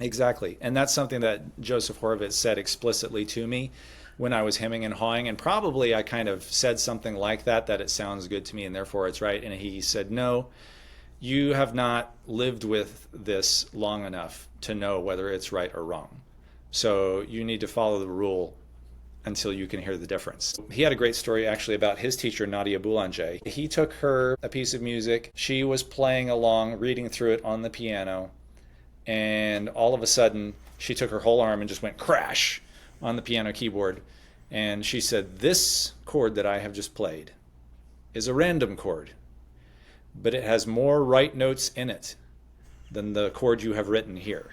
Exactly. And that's something that Joseph Horovitz said explicitly to me when I was hemming and hawing. And probably I kind of said something like that it sounds good to me and therefore it's right. And he said, no, you have not lived with this long enough to know whether it's right or wrong. So you need to follow the rule until you can hear the difference. He had a great story actually about his teacher, Nadia Boulanger. He took her a piece of music. She was playing along, reading through it on the piano. And all of a sudden, she took her whole arm and just went crash on the piano keyboard. And she said, this chord that I have just played is a random chord, but it has more right notes in it than the chord you have written here.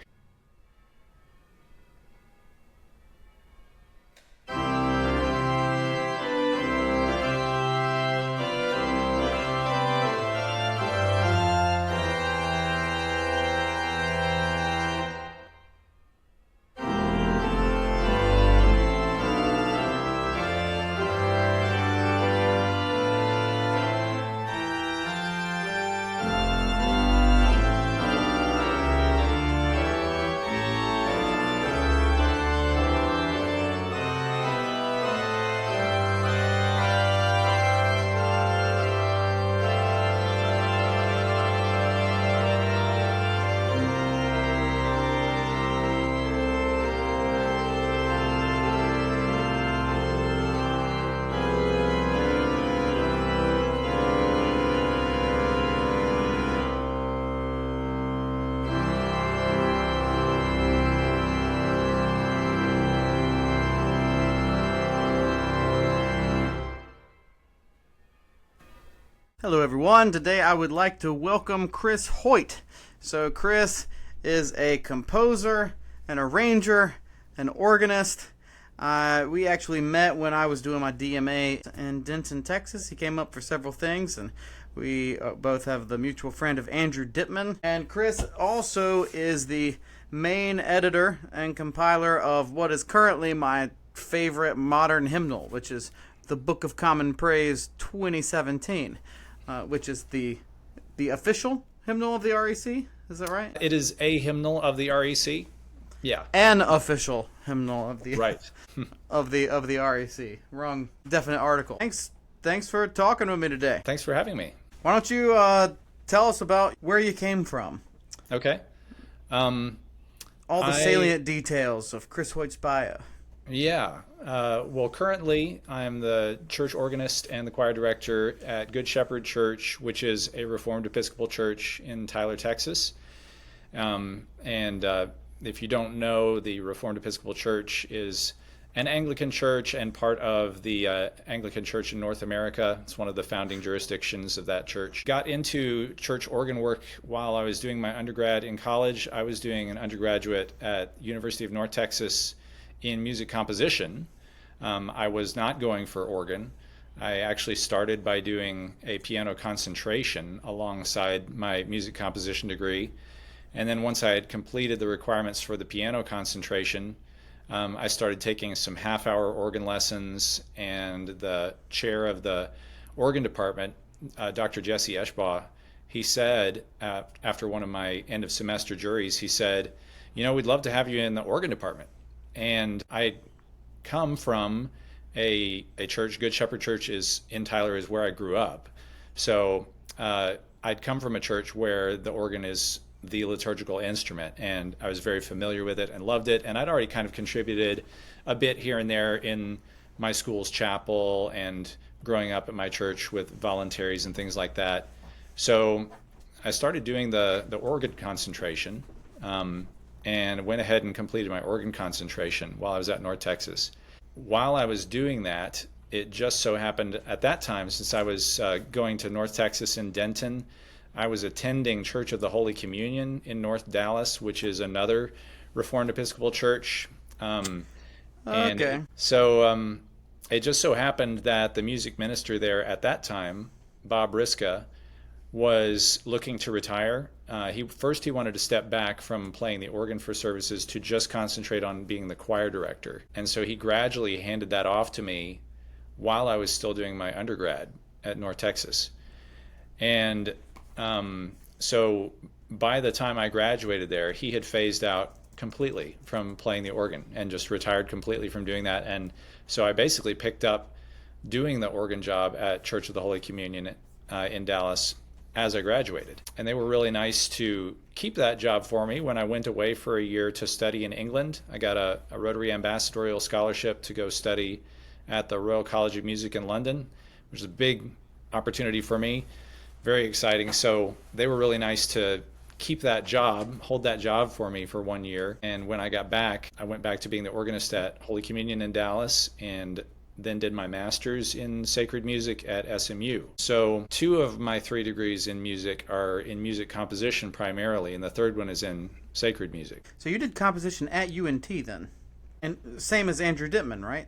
Hello everyone, today I would like to welcome Chris Hoyt. So Chris is a composer, an arranger, an organist. We actually met when I was doing my DMA in Denton, Texas. He came up for several things, and we both have the mutual friend of Andrew Dittman. And Chris also is the main editor and compiler of what is currently my favorite modern hymnal, which is the Book of Common Praise 2017. Which is the official hymnal of the REC. Is that right? It is a hymnal of the REC. Yeah. An official hymnal of the right. of the REC. Wrong definite article. Thanks for talking with me today. Thanks for having me. Why don't you tell us about where you came from? Okay. All the salient details of Chris Hoyt's bio. Yeah. Well, currently I'm the church organist and the choir director at Good Shepherd Church, which is a Reformed Episcopal Church in Tyler, Texas. If you don't know, the Reformed Episcopal Church is an Anglican church and part of the Anglican Church in North America. It's one of the founding jurisdictions of that church. Got into church organ work while I was doing my undergrad in college. I was doing an undergraduate at University of North Texas in music composition. I was not going for organ. I actually started by doing a piano concentration alongside my music composition degree. And then once I had completed the requirements for the piano concentration, I started taking some half-hour organ lessons, and the chair of the organ department, Dr. Jesse Eschbaugh, he said, after one of my end-of-semester juries, he said, we'd love to have you in the organ department. And I come from a church. Good Shepherd Church is in Tyler, is where I grew up. So I'd come from a church where the organ is the liturgical instrument, and I was very familiar with it and loved it. And I'd already kind of contributed a bit here and there in my school's chapel and growing up at my church with voluntaries and things like that. So I started doing the organ concentration. And went ahead and completed my organ concentration while I was at North Texas. While I was doing that, it just so happened at that time, since I was going to North Texas in Denton, I was attending Church of the Holy Communion in North Dallas, which is another Reformed Episcopal Church. Okay. So it just so happened that the music minister there at that time, Bob Riska, was looking to retire. He wanted to step back from playing the organ for services to just concentrate on being the choir director. And so he gradually handed that off to me while I was still doing my undergrad at North Texas. And so by the time I graduated there, he had phased out completely from playing the organ and just retired completely from doing that. And so I basically picked up doing the organ job at Church of the Holy Communion in Dallas as I graduated. And they were really nice to keep that job for me when I went away for a year to study in England. I got a Rotary Ambassadorial Scholarship to go study at the Royal College of Music in London, which is a big opportunity for me. Very exciting. So they were really nice to keep that job, hold that job for me for 1 year. And when I got back, I went back to being the organist at Holy Communion in Dallas, and then did my master's in sacred music at SMU. So 2 of my 3 degrees in music are in music composition primarily, and the third one is in sacred music. So you did composition at UNT then? And same as Andrew Dittman, right?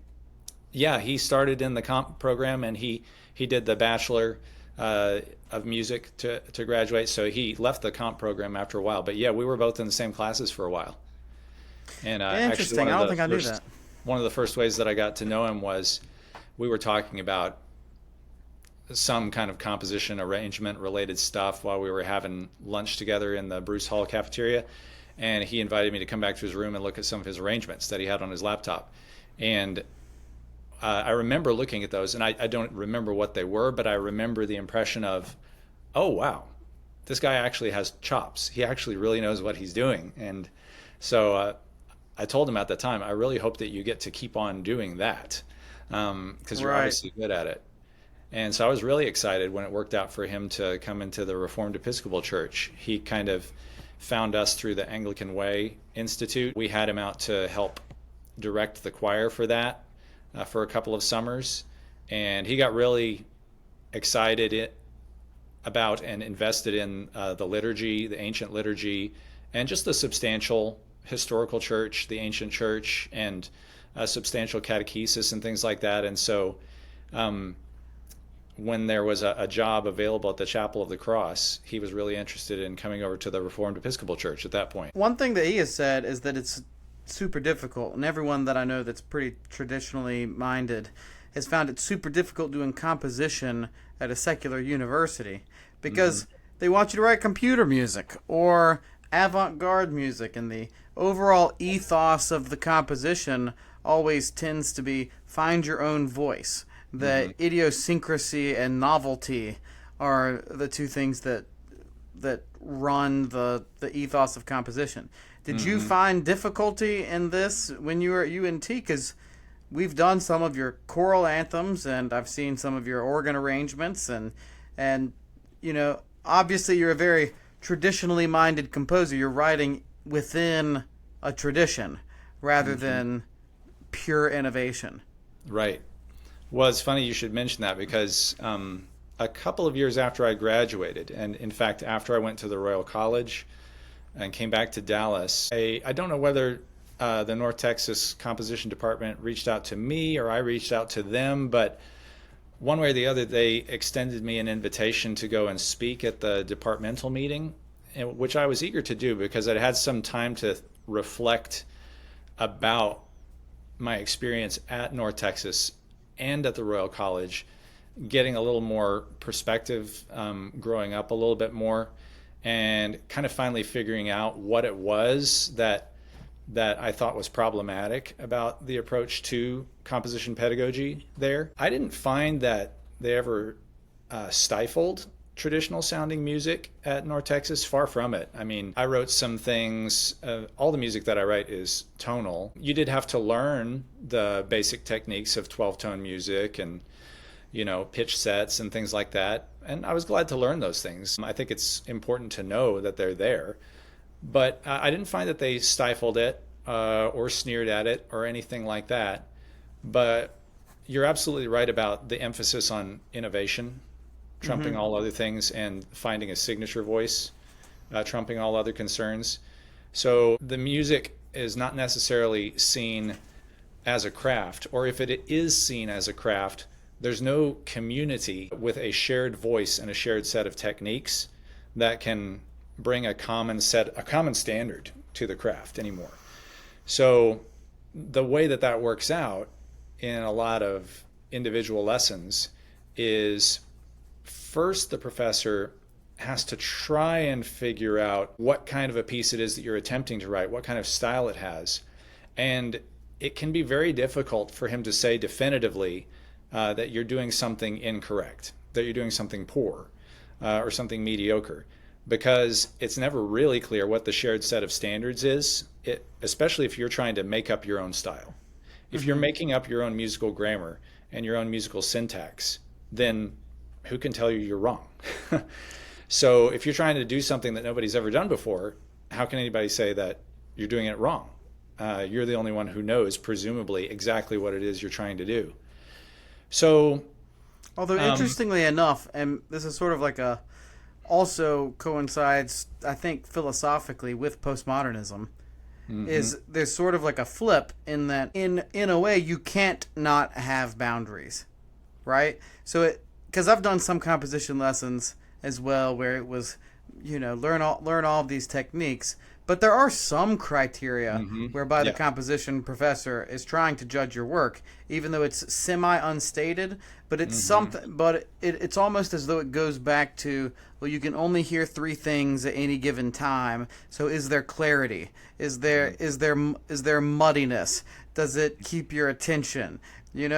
Yeah, he started in the comp program, and he did the Bachelor of Music to graduate, so he left the comp program after a while. But yeah, we were both in the same classes for a while. And interesting. I don't think I knew that. One of the first ways that I got to know him was we were talking about some kind of composition arrangement related stuff while we were having lunch together in the Bruce Hall cafeteria. And he invited me to come back to his room and look at some of his arrangements that he had on his laptop. And I remember looking at those, and I don't remember what they were, but I remember the impression of, oh, wow, this guy actually has chops. He actually really knows what he's doing. And so I told him at the time, I really hope that you get to keep on doing that, because you're obviously good at it. And so I was really excited when it worked out for him to come into the Reformed Episcopal Church. He kind of found us through the Anglican Way Institute. We had him out to help direct the choir for that for a couple of summers. And he got really excited about and invested in the liturgy, the ancient liturgy, and just the substantial historical church, the ancient church, and substantial catechesis and things like that. And so when there was a job available at the Chapel of the Cross, he was really interested in coming over to the Reformed Episcopal Church at that point. One thing that he has said is that it's super difficult, and everyone that I know that's pretty traditionally minded has found it super difficult doing composition at a secular university because they want you to write computer music or avant-garde music, and the overall ethos of the composition always tends to be find your own voice. The idiosyncrasy and novelty are the 2 things that run the ethos of composition. Did you find difficulty in this when you were at UNT? Because we've done some of your choral anthems, and I've seen some of your organ arrangements, and you know, obviously you're a very traditionally minded composer. You're writing within a tradition rather than pure innovation. Right. Well, it's funny you should mention that, because a couple of years after I graduated, and in fact after I went to the Royal College and came back to Dallas, I don't know whether the North Texas Composition Department reached out to me or I reached out to them, but one way or the other they extended me an invitation to go and speak at the departmental meeting, which I was eager to do because I'd had some time to reflect about my experience at North Texas and at the Royal College, getting a little more perspective, growing up a little bit more, and kind of finally figuring out what it was that I thought was problematic about the approach to composition pedagogy there. I didn't find that they ever stifled traditional sounding music at North Texas. Far from it. I mean, I wrote some things, all the music that I write is tonal. You did have to learn the basic techniques of 12-tone music and, you know, pitch sets and things like that. And I was glad to learn those things. I think it's important to know that they're there. But I didn't find that they stifled it or sneered at it or anything like that. But you're absolutely right about the emphasis on innovation, trumping all other things, and finding a signature voice, trumping all other concerns. So the music is not necessarily seen as a craft, or if it is seen as a craft, there's no community with a shared voice and a shared set of techniques that can bring a common standard to the craft anymore. So the way that works out in a lot of individual lessons is first the professor has to try and figure out what kind of a piece it is that you're attempting to write, what kind of style it has. And it can be very difficult for him to say definitively that you're doing something incorrect, that you're doing something poor or something mediocre, because it's never really clear what the shared set of standards is, especially if you're trying to make up your own style. If you're making up your own musical grammar and your own musical syntax, then who can tell you you're wrong? So if you're trying to do something that nobody's ever done before, how can anybody say that you're doing it wrong? You're the only one who knows, presumably, exactly what it is you're trying to do. So, although interestingly enough, and this is sort of like also coincides, I think, philosophically with postmodernism, is there's sort of like a flip in that in a way you can't not have boundaries, right? So because I've done some composition lessons as well where it was, learn all of these techniques, but there are some criteria whereby the composition professor is trying to judge your work, even though it's semi-unstated, but it's something. But it's almost as though it goes back to, well, you can only hear three things at any given time. So is there clarity? Is there muddiness? Does it keep your attention?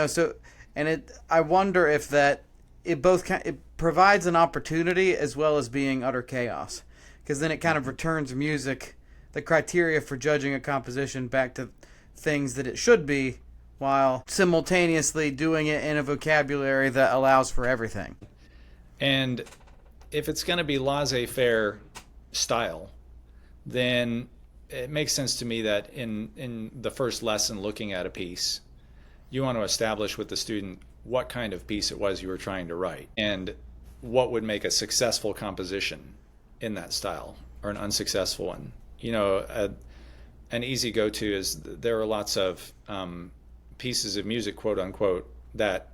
So, and I wonder if that it provides an opportunity as well as being utter chaos, because then it kind of returns music, the criteria for judging a composition, back to things that it should be, while simultaneously doing it in a vocabulary that allows for everything. And if it's going to be laissez-faire style, then it makes sense to me that in the first lesson looking at a piece, you want to establish with the student what kind of piece it was you were trying to write and what would make a successful composition in that style or an unsuccessful one. An easy go-to is there are lots of pieces of music, quote unquote, that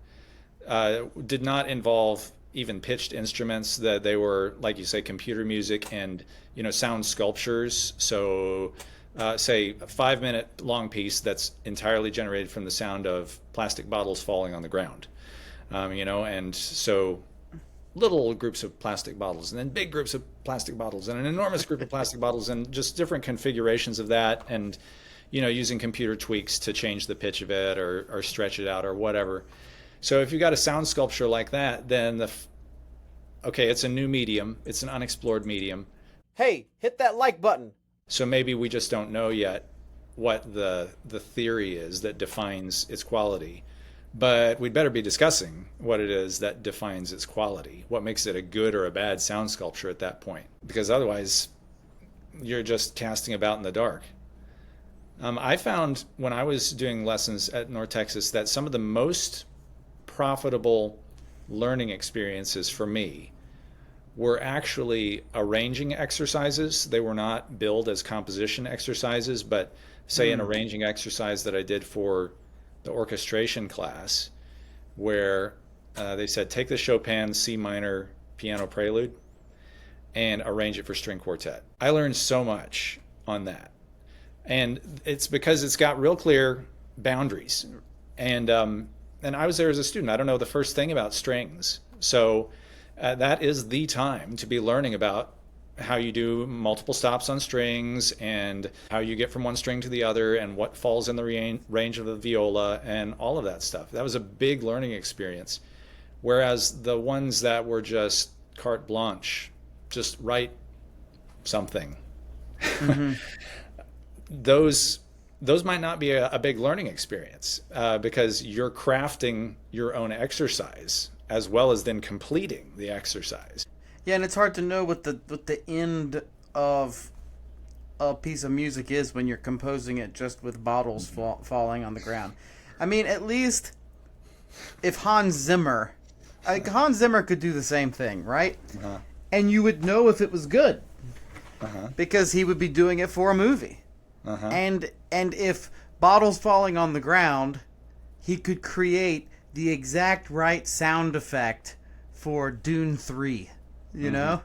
did not involve even pitched instruments, that they were, like you say, computer music and sound sculptures. So say a 5-minute long piece that's entirely generated from the sound of plastic bottles falling on the ground, and so little groups of plastic bottles and then big groups of plastic bottles and an enormous group of plastic bottles and just different configurations of that, and using computer tweaks to change the pitch of it or stretch it out or whatever. So if you've got a sound sculpture like that, then it's a new medium, it's an unexplored medium. Hey, hit that like button. So maybe we just don't know yet what the theory is that defines its quality. But we'd better be discussing what it is that defines its quality, what makes it a good or a bad sound sculpture at that point. Because otherwise, you're just casting about in the dark. I found when I was doing lessons at North Texas that some of the most profitable learning experiences for me were actually arranging exercises. They were not billed as composition exercises, but say an arranging exercise that I did for the orchestration class, where they said, take the Chopin C minor piano prelude and arrange it for string quartet. I learned so much on that. And it's because it's got real clear boundaries. And I was there as a student. I don't know the first thing about strings. So that is the time to be learning about how you do multiple stops on strings and how you get from one string to the other and what falls in the range of the viola and all of that stuff. That was a big learning experience. Whereas the ones that were just carte blanche, just write something, those might not be a big learning experience because you're crafting your own exercise as well as then completing the exercise. Yeah, and it's hard to know what the end of a piece of music is when you're composing it just with bottles falling on the ground. I mean, at least if Hans Zimmer could do the same thing, right? Uh-huh. And you would know if it was good because he would be doing it for a movie. Uh-huh. And if bottles falling on the ground, he could create the exact right sound effect for Dune 3. You know?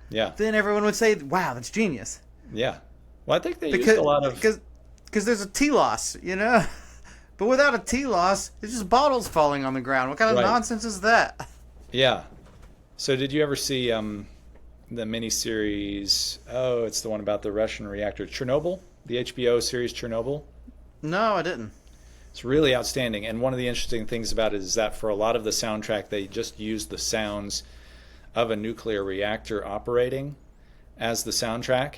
Yeah. Then everyone would say, wow, that's genius. Yeah. Well, I think they used a lot of... Because there's a T-loss, But without a T-loss, it's just bottles falling on the ground. What kind of nonsense is that? Yeah. So did you ever see the miniseries. Oh, it's the one about the Russian reactor, Chernobyl, the HBO series Chernobyl. No, I didn't. It's really outstanding. And one of the interesting things about it is that for a lot of the soundtrack, they just used the sounds of a nuclear reactor operating as the soundtrack.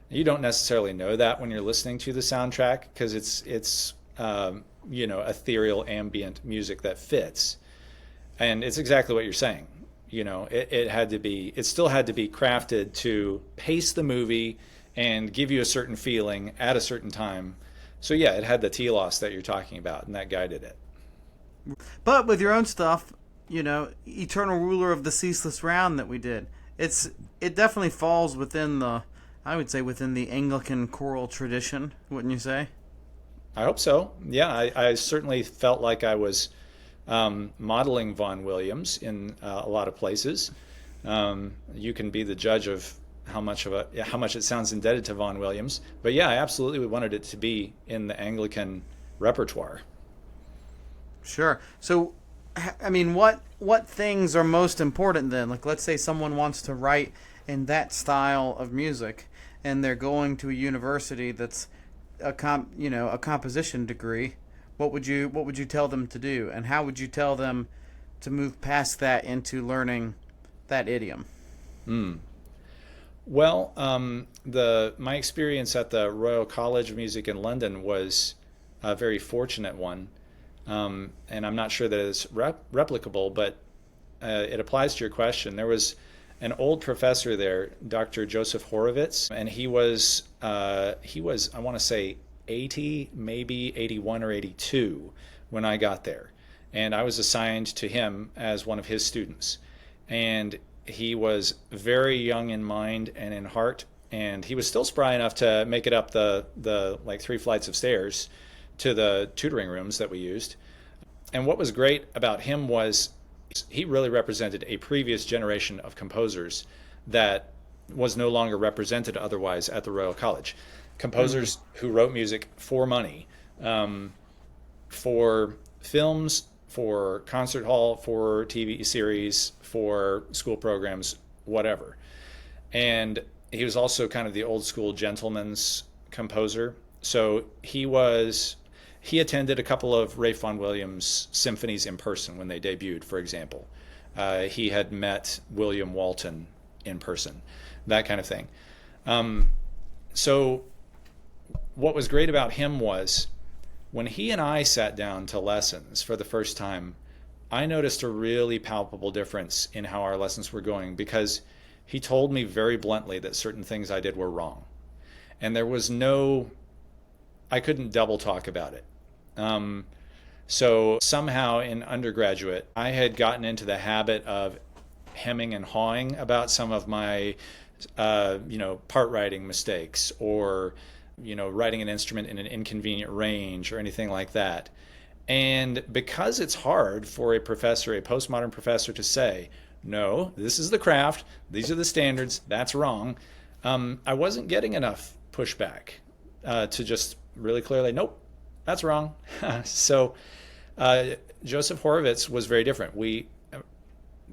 You don't necessarily know that when you're listening to the soundtrack because it's ethereal ambient music that fits. And it's exactly what you're saying. It still had to be crafted to pace the movie and give you a certain feeling at a certain time. So yeah, it had the telos that you're talking about, and that guided it. But with your own stuff, Eternal Ruler of the Ceaseless Round that we did, it definitely falls within the Anglican choral tradition, wouldn't you say? I hope so. Yeah, I certainly felt like I was modeling Vaughan Williams in a lot of places. You can be the judge of how much it sounds indebted to Vaughan Williams, but yeah, I absolutely wanted it to be in the Anglican repertoire. Sure. So, I mean, what things are most important then? Like, let's say someone wants to write in that style of music, and they're going to a university that's a composition degree. What would you tell them to do, and how would you tell them to move past that into learning that idiom? Well, my experience at the Royal College of Music in London was a very fortunate one, and I'm not sure that it's replicable, but it applies to your question. There was an old professor there, Dr. Joseph Horovitz, and he was I want to say 80, maybe 81 or 82 when I got there, and I was assigned to him as one of his students, and he was very young in mind and in heart, and he was still spry enough to make it up the like 3 flights of stairs to the tutoring rooms that we used. And what was great about him was he really represented a previous generation of composers that was no longer represented otherwise at the Royal College. Composers who wrote music for money, for films, for concert hall, for TV series, for school programs, whatever. And he was also kind of the old school gentleman's composer. So he attended a couple of Vaughan Williams symphonies in person when they debuted, for example. He had met William Walton in person, that kind of thing. So what was great about him was when he and I sat down to lessons for the first time, I noticed a really palpable difference in how our lessons were going because he told me very bluntly that certain things I did were wrong. And there was I couldn't double talk about it. So somehow in undergraduate, I had gotten into the habit of hemming and hawing about some of my, part writing mistakes or, writing an instrument in an inconvenient range or anything like that. And because it's hard for a postmodern professor to say, no, this is the craft, these are the standards, that's wrong, I wasn't getting enough pushback to just really clearly, nope, that's wrong. So Joseph Horovitz was very different.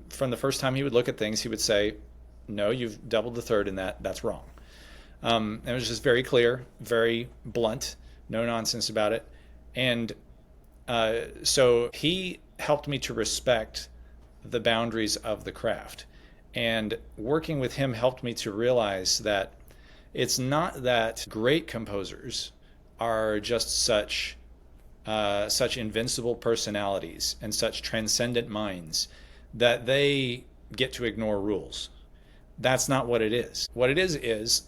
From the first time he would look at things, he would say, no, you've doubled the third in that, that's wrong. And it was just very clear, very blunt, no nonsense about it. And so he helped me to respect the boundaries of the craft. And working with him helped me to realize that it's not that great composers are just such invincible personalities and such transcendent minds that they get to ignore rules. That's not what it is. What it is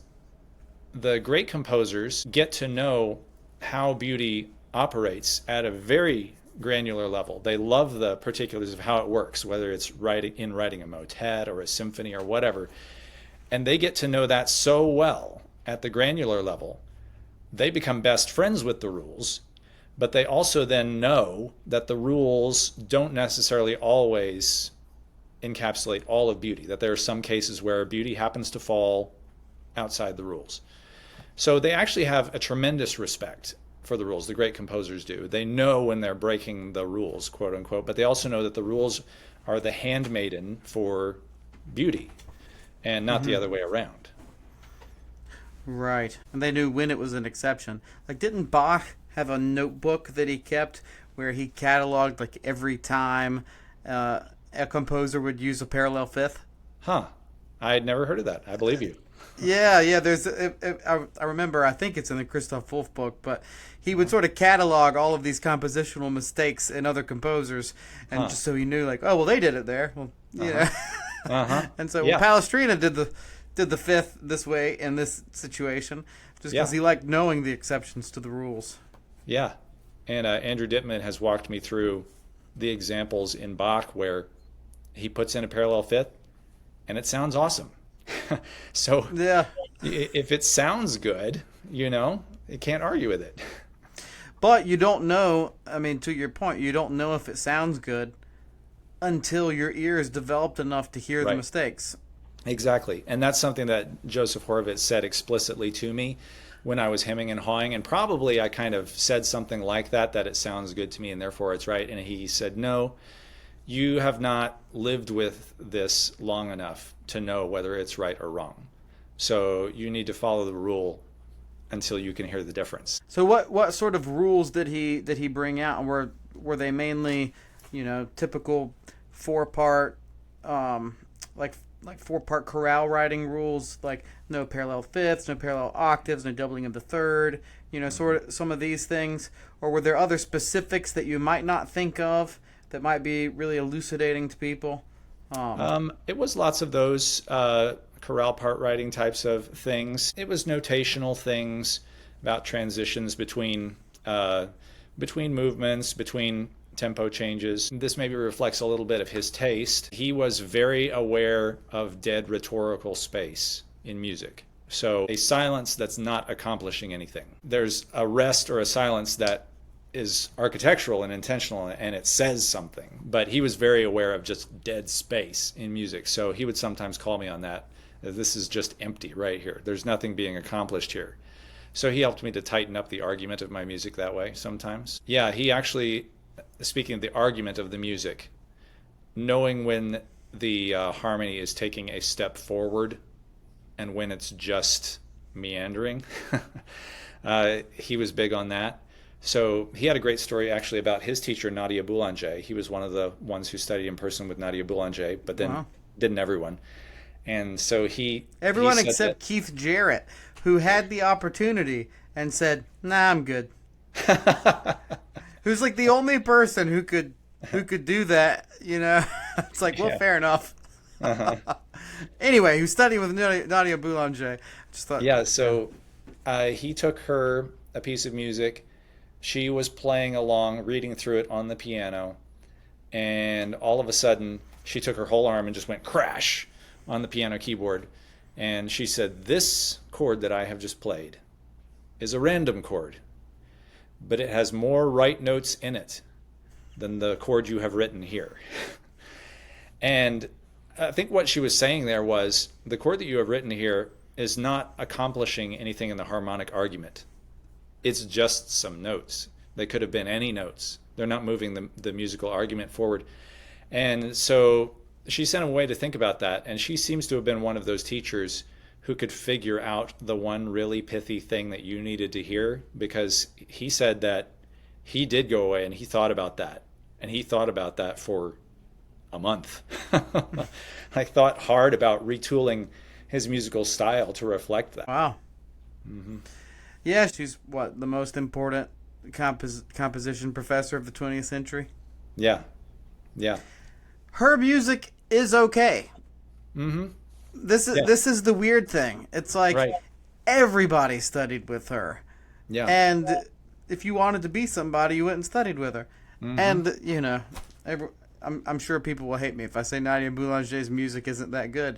the great composers get to know how beauty operates at a very granular level. They love the particulars of how it works, whether it's writing a motet or a symphony or whatever. And they get to know that so well at the granular level, they become best friends with the rules, but they also then know that the rules don't necessarily always encapsulate all of beauty, that there are some cases where beauty happens to fall outside the rules. So they actually have a tremendous respect for the rules. The great composers do. They know when they're breaking the rules, quote unquote, but they also know that the rules are the handmaiden for beauty. and not the other way around. Right. And they knew when it was an exception. Like, didn't Bach have a notebook that he kept where he cataloged, like, every time a composer would use a parallel fifth? Huh. I had never heard of that. I believe you. Yeah. There's, I remember, I think it's in the Christoph Wolff book, but he would sort of catalog all of these compositional mistakes in other composers, and just so he knew, like, oh, well, they did it there. Well, And so Palestrina did the fifth this way in this situation, just because he liked knowing the exceptions to the rules. Yeah. And Andrew Dittman has walked me through the examples in Bach where he puts in a parallel fifth, and it sounds awesome. So if it sounds good, you can't argue with it. But you don't know, I mean, to your point, you don't know if it sounds good until your ear is developed enough to hear the mistakes. Exactly. And that's something that Joseph Horovitz said explicitly to me when I was hemming and hawing. And probably I kind of said something like that it sounds good to me and therefore it's right. And he said, no, you have not lived with this long enough to know whether it's right or wrong. So you need to follow the rule until you can hear the difference. So what sort of rules did he bring out? Were they mainly, typical four-part, like 4-part chorale writing rules, like no parallel fifths, no parallel octaves, no doubling of the third, sort of some of these things? Or were there other specifics that you might not think of that might be really elucidating to people? It was lots of those chorale part writing types of things. It was notational things about transitions between movements, between tempo changes. This maybe reflects a little bit of his taste. He was very aware of dead rhetorical space in music. So a silence that's not accomplishing anything. There's a rest or a silence that is architectural and intentional and it says something. But he was very aware of just dead space in music. So he would sometimes call me on that. This is just empty right here. There's nothing being accomplished here. So he helped me to tighten up the argument of my music that way sometimes. Yeah, he actually, speaking of the argument of the music, knowing when the harmony is taking a step forward and when it's just meandering, he was big on that. So he had a great story actually about his teacher, Nadia Boulanger. He was one of the ones who studied in person with Nadia Boulanger, but then didn't everyone. And so everyone except Keith Jarrett, who had the opportunity and said, "Nah, I'm good." Who's like the only person who could do that, It's like, well, fair enough. Anyway, who studied with Nadia Boulanger. Just thought. Yeah, so he took her a piece of music. She was playing along, reading through it on the piano, and all of a sudden, she took her whole arm and just went crash on the piano keyboard. And she said, "This chord that I have just played is a random chord, but it has more right notes in it than the chord you have written here." And I think what she was saying there was, the chord that you have written here is not accomplishing anything in the harmonic argument. It's just some notes. They could have been any notes. They're not moving the musical argument forward. And so she sent him away to think about that, and she seems to have been one of those teachers who could figure out the one really pithy thing that you needed to hear, because he said that he did go away and he thought about that. And he thought about that for a month. I thought hard about retooling his musical style to reflect that. Wow. Mm-hmm. Yeah, she's the most important composition professor of the 20th century? Yeah. Her music is okay. Mm-hmm. This is the weird thing. It's like everybody studied with her. Yeah. And if you wanted to be somebody, you went and studied with her. Mm-hmm. And, I'm sure people will hate me if I say Nadia Boulanger's music isn't that good.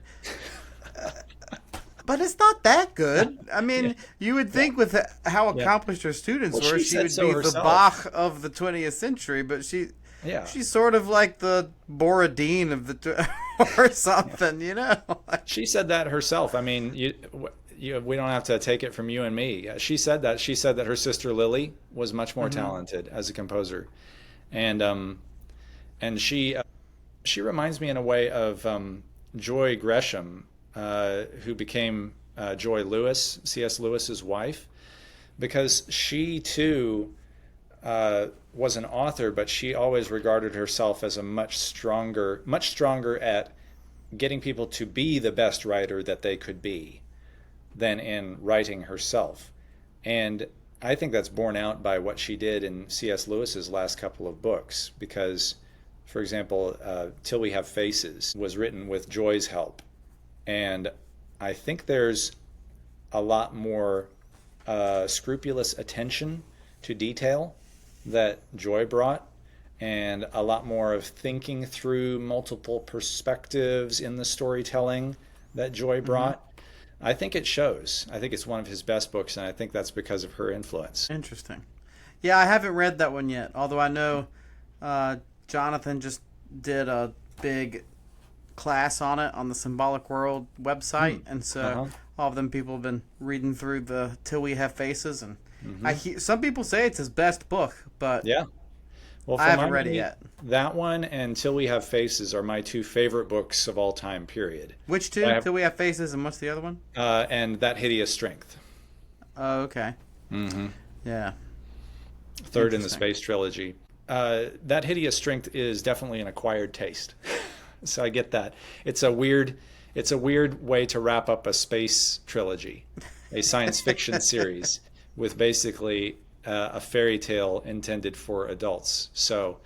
But it's not that good. I mean, you would think with how accomplished her students were, she would be the Bach of the 20th century. But she's sort of like the Borodin of the or something, She said that herself. I mean, we don't have to take it from you and me. She said that. She said that her sister Lily was much more talented as a composer, and she reminds me in a way of Joy Gresham, who became Joy Lewis, C.S. Lewis's wife, because she too was an author, but she always regarded herself as a much stronger at getting people to be the best writer that they could be than in writing herself. And I think that's borne out by what she did in C.S. Lewis's last couple of books, because, for example, Till We Have Faces was written with Joy's help. And I think there's a lot more scrupulous attention to detail that Joy brought, and a lot more of thinking through multiple perspectives in the storytelling that Joy brought. Mm-hmm. I think it shows. I think it's one of his best books, and I think that's because of her influence. Interesting. Yeah, I haven't read that one yet, although I know Jonathan just did a big class on it on the Symbolic World website, and so all of them people have been reading through the Till We Have Faces, and some people say it's his best book, but yeah. Well, I haven't read it yet. That one and Till We Have Faces are my two favorite books of all time, period. Which two? Till We Have Faces, and what's the other one? And That Hideous Strength. Oh, okay. Mm-hmm. Yeah. Third in the Space Trilogy. That Hideous Strength is definitely an acquired taste. So I get that. It's a weird way to wrap up a space trilogy, a science fiction series with basically a fairy tale intended for adults. So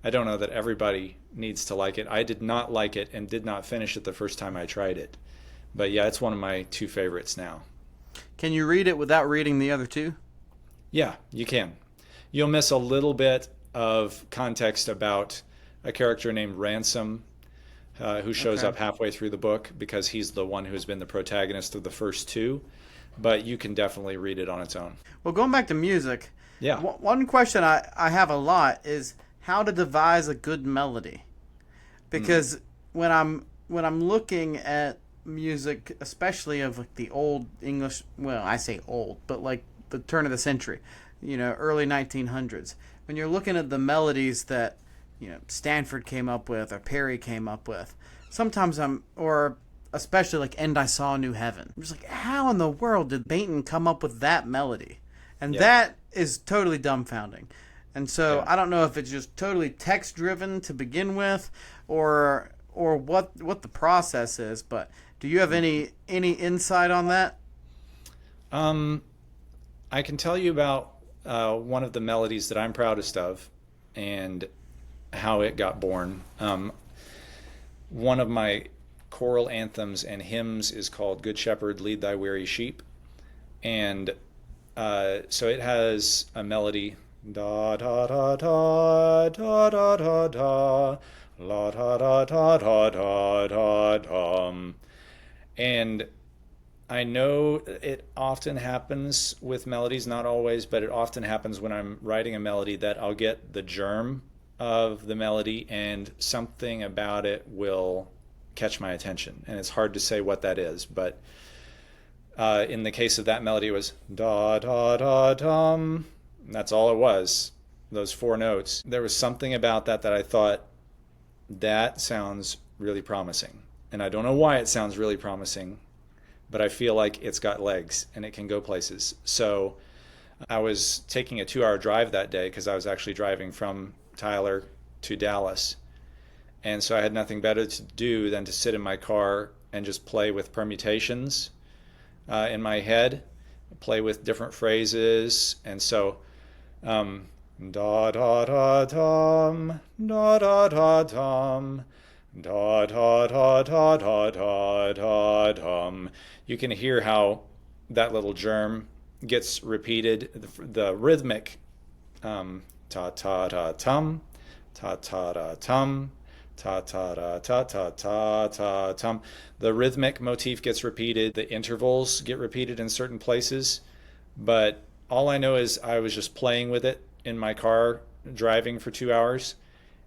I don't know that everybody needs to like it. I did not like it and did not finish it the first time I tried it. But yeah, it's one of my two favorites now. Can you read it without reading the other two? Yeah, you can. You'll miss a little bit of context about a character named Ransom, who shows up halfway through the book, because he's the one who's been the protagonist of the first two. But you can definitely read it on its own. Well, going back to music, yeah. One question I have a lot is how to devise a good melody. Because when I'm looking at music, especially of like the old English, well, I say old, but like the turn of the century, early 1900s, when you're looking at the melodies that Stanford came up with or Perry came up with, sometimes especially like And I Saw a New Heaven, I'm just like, how in the world did Bainton come up with that melody? And that is totally dumbfounding. And so I don't know if it's just totally text driven to begin with, or what the process is, but do you have any insight on that? I can tell you about one of the melodies that I'm proudest of and how it got born. One of my choral anthems and hymns is called Good Shepherd, Lead Thy Weary Sheep. And so it has a melody, da da da da da da da da, la da da da da da da da. And I know it often happens with melodies, not always, but it often happens when I'm writing a melody that I'll get the germ of the melody and something about it will catch my attention. And it's hard to say what that is, but in the case of that melody, it was da da da dum. That's all it was, those four notes. There was something about that I thought, that sounds really promising. And I don't know why it sounds really promising, but I feel like it's got legs and it can go places. So I was taking a 2-hour drive that day because I was actually driving from Tyler to Dallas. And so I had nothing better to do than to sit in my car and just play with permutations in my head, play with different phrases. And so da da da dum, da da da dum, da da da da da da da dum. You can hear how that little germ gets repeated. The rhythmic ta ta ta tum, ta ta ta tum, ta ta ta ta ta ta ta tum. The rhythmic motif gets repeated. The intervals get repeated in certain places. But all I know is I was just playing with it in my car, driving for 2 hours,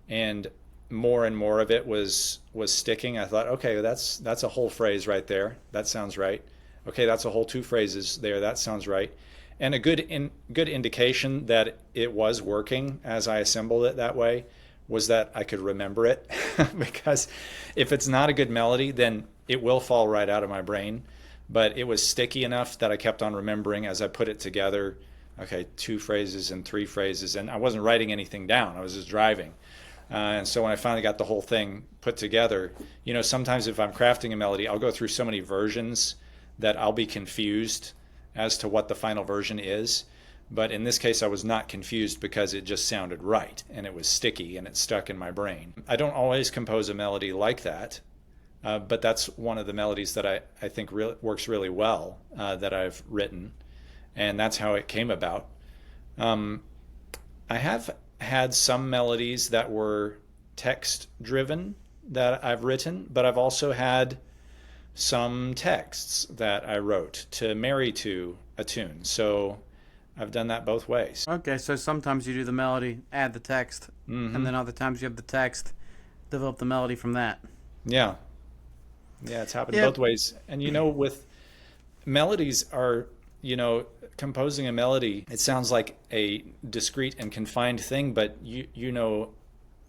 and more of it was sticking. I thought, okay, that's a whole phrase right there. That sounds right. Okay, that's a whole 2 phrases there. That sounds right. And a good indication that it was working as I assembled it that way was that I could remember it. Because if it's not a good melody, then it will fall right out of my brain, but it was sticky enough that I kept on remembering as I put it together. Okay, 2 phrases and 3 phrases, and I wasn't writing anything down. I was just driving. And so when I finally got the whole thing put together, sometimes if I'm crafting a melody, I'll go through so many versions that I'll be confused as to what the final version is. But in this case, I was not confused because it just sounded right, and it was sticky, and it stuck in my brain. I don't always compose a melody like that, but that's one of the melodies that I think works really well that I've written. And that's how it came about. I have had some melodies that were text-driven that I've written, but I've also had some texts that I wrote to marry to a tune. So I've done that both ways. Okay, so sometimes you do the melody, add the text, and then other times you have the text, develop the melody from that. Yeah. Yeah, it's happened both ways. And with melodies are, composing a melody, it sounds like a discrete and confined thing, but you know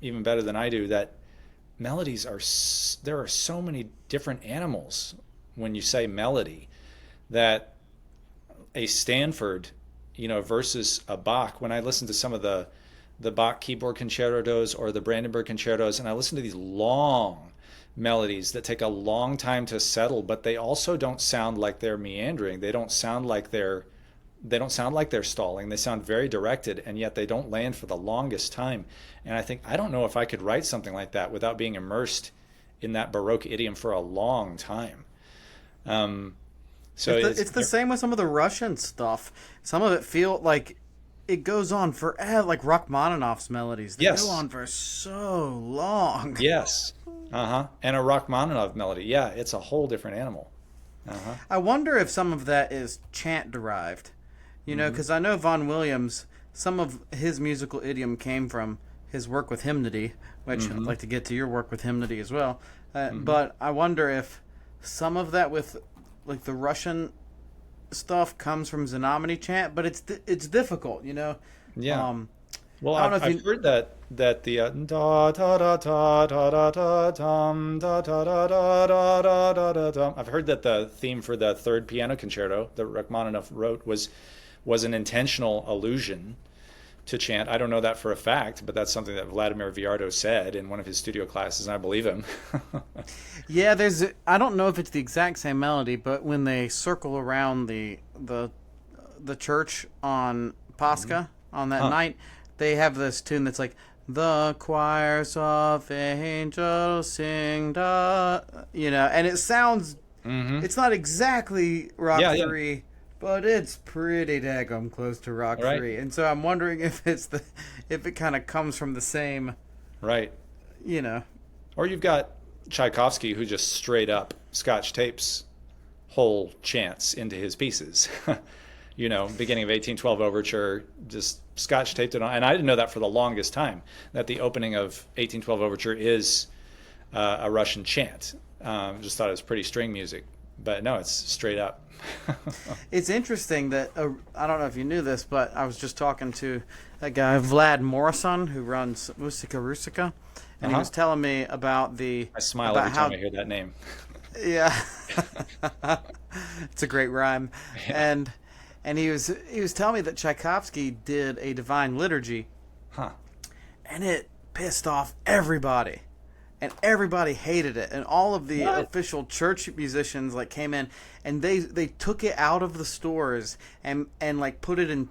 even better than I do that melodies there are so many different animals when you say melody, that a Stanford, versus a Bach. When I listen to some of the Bach keyboard concertos or the Brandenburg concertos, and I listen to these long melodies that take a long time to settle, but they also don't sound like they're meandering. They don't sound like they're stalling. They sound very directed, and yet they don't land for the longest time. And I don't know if I could write something like that without being immersed in that Baroque idiom for a long time. So it's the same with some of the Russian stuff. Some of it feel like it goes on forever, like Rachmaninoff's melodies. They go on for so long. Yes. And a Rachmaninoff melody. Yeah, it's a whole different animal. I wonder if some of that is chant derived. Because I know Vaughan Williams, some of his musical idiom came from his work with hymnody, which I'd like to get to your work with hymnody as well. But I wonder if some of that with like the Russian stuff comes from Znamenny chant, but it's difficult, Yeah. Well, I've heard that the da da da da da da da dum da da da da da da da da dum. I've heard that the theme for the third piano concerto that Rachmaninoff wrote was an intentional allusion to chant. I don't know that for a fact, but that's something that Vladimir Viardo said in one of his studio classes, and I believe him. Yeah, I don't know if it's the exact same melody, but when they circle around the church on Pascha on that night, they have this tune that's like, the choirs of angels sing, and it sounds, it's not exactly Rock 3, but it's pretty daggum close to Rock 3. And so I'm wondering if if it kind of comes from the same, right? Or you've got Tchaikovsky, who just straight up Scotch tapes whole chants into his pieces. Beginning of 1812 Overture, just Scotch taped it on. And I didn't know that for the longest time, that the opening of 1812 Overture is a Russian chant. Just thought it was pretty string music. But no, it's straight up. It's interesting that, I don't know if you knew this, but I was just talking to that guy, Vlad Morrison, who runs Musica Rusica, and he was telling me about I smile every time I hear that name. Yeah. It's a great rhyme. Yeah. And he was telling me that Tchaikovsky did a divine liturgy, and it pissed off everybody, and everybody hated it, and all of the official church musicians came in, and they took it out of the stores and put it in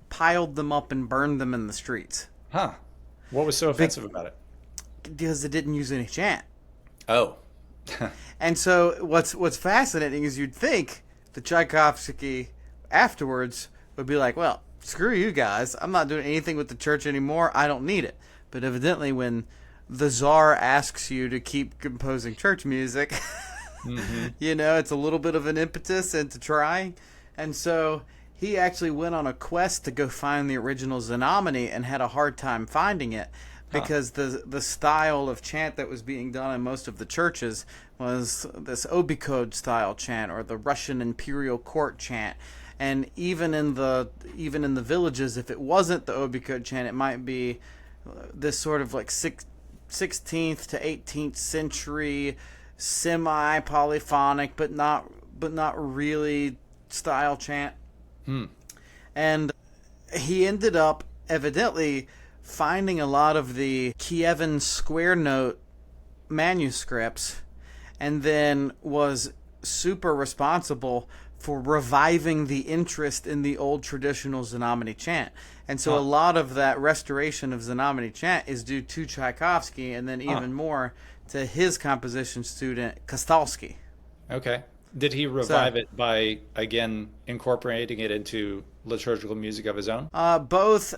piled them up and burned them in the streets. What was so offensive about it? Because it didn't use any chant. Oh. And so what's fascinating is you'd think the Tchaikovsky afterwards would be like, well, screw you guys, I'm not doing anything with the church anymore, I don't need it. But evidently when the czar asks you to keep composing church music, it's a little bit of an impetus into trying. And so he actually went on a quest to go find the original Znamenny and had a hard time finding it, because the style of chant that was being done in most of the churches was this obikod style chant, or the Russian imperial court chant. And even in the villages, if it wasn't the obikod chant, it might be this sort of 16th to 18th century semi polyphonic, but not really style chant. And he ended up evidently finding a lot of the Kievan square note manuscripts, and then was super responsible for reviving the interest in the old traditional Znamenny chant. And so a lot of that restoration of Znamenny chant is due to Tchaikovsky, and then even more to his composition student Kostalski. Okay. Did he revive it by, again, incorporating it into liturgical music of his own? Both.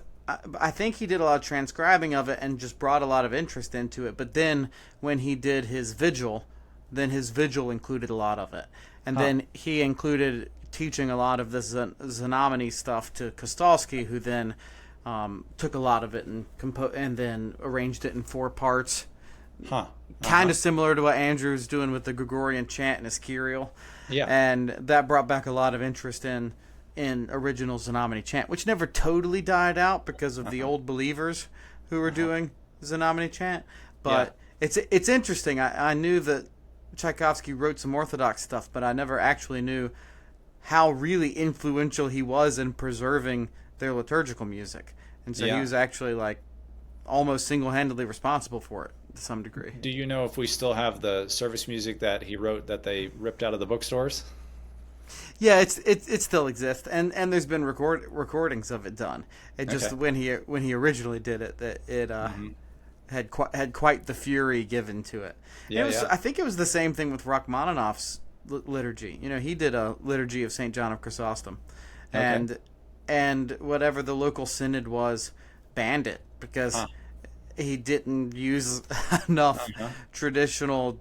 I think he did a lot of transcribing of it and just brought a lot of interest into it. But then when he did his vigil, then his vigil included a lot of it. And then he included teaching a lot of the Znamenny stuff to Kostalski, who then took a lot of it and then arranged it in 4 parts. Kind of similar to what Andrew's doing with the Gregorian chant and his Kyriel. Yeah. And that brought back a lot of interest in original Znamenny chant, which never totally died out because of the old believers who were doing Znamenny chant. But it's interesting. I knew that Tchaikovsky wrote some Orthodox stuff, but I never actually knew how really influential he was in preserving their liturgical music. And so he was actually like almost single-handedly responsible for it to some degree. Do you know if we still have the service music that he wrote that they ripped out of the bookstores? Yeah, it still exists, and there's been recordings of it done. It just when he originally did it, that it had quite the fury given to it. I think it was the same thing with Rachmaninoff's liturgy. You know, he did a liturgy of St. John of Chrysostom, and whatever the local synod was banned it because he didn't use enough traditional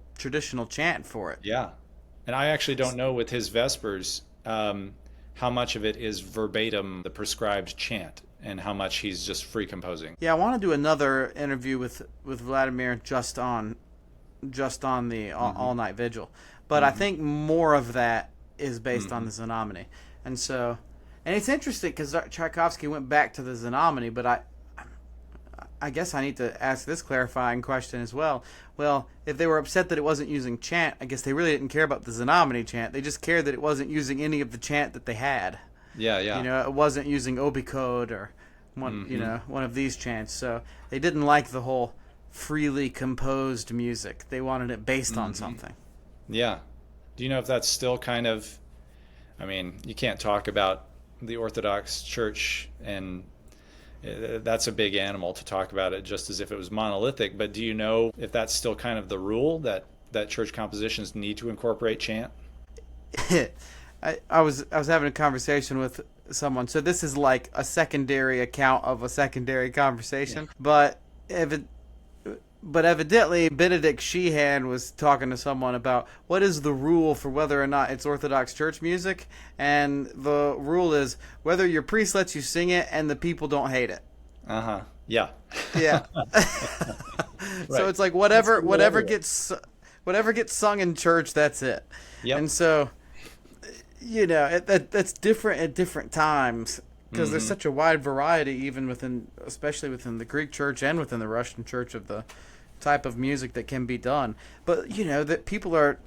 chant for it. Yeah. And I actually don't know with his Vespers how much of it is verbatim the prescribed chant and how much he's just free composing. Yeah, I want to do another interview with Vladimir just on the all night vigil, but I think more of that is based on the Znamenny, and it's interesting because Tchaikovsky went back to the Znamenny, but I guess I need to ask this clarifying question as well. Well, if they were upset that it wasn't using chant, I guess they really didn't care about the Znamenny chant. They just cared that it wasn't using any of the chant that they had. Yeah. You know, it wasn't using Obicode or one of these chants. So they didn't like the whole freely composed music. They wanted it based on something. Yeah. Do you know if that's still kind of, I mean, you can't talk about the Orthodox Church, and that's a big animal to talk about it just as if it was monolithic, but do you know if that's still kind of the rule that church compositions need to incorporate chant? I was having a conversation with someone, so this is like a secondary account of a secondary conversation, but evidently Benedict Sheehan was talking to someone about what is the rule for whether or not it's Orthodox church music, and the rule is whether your priest lets you sing it and the people don't hate it. Yeah. So it's like whatever gets sung in church, that's it. Yep. And so, you know, that's different at different times because there's such a wide variety, even especially within the Greek church and within the Russian church, of the type of music that can be done. But you know that people are.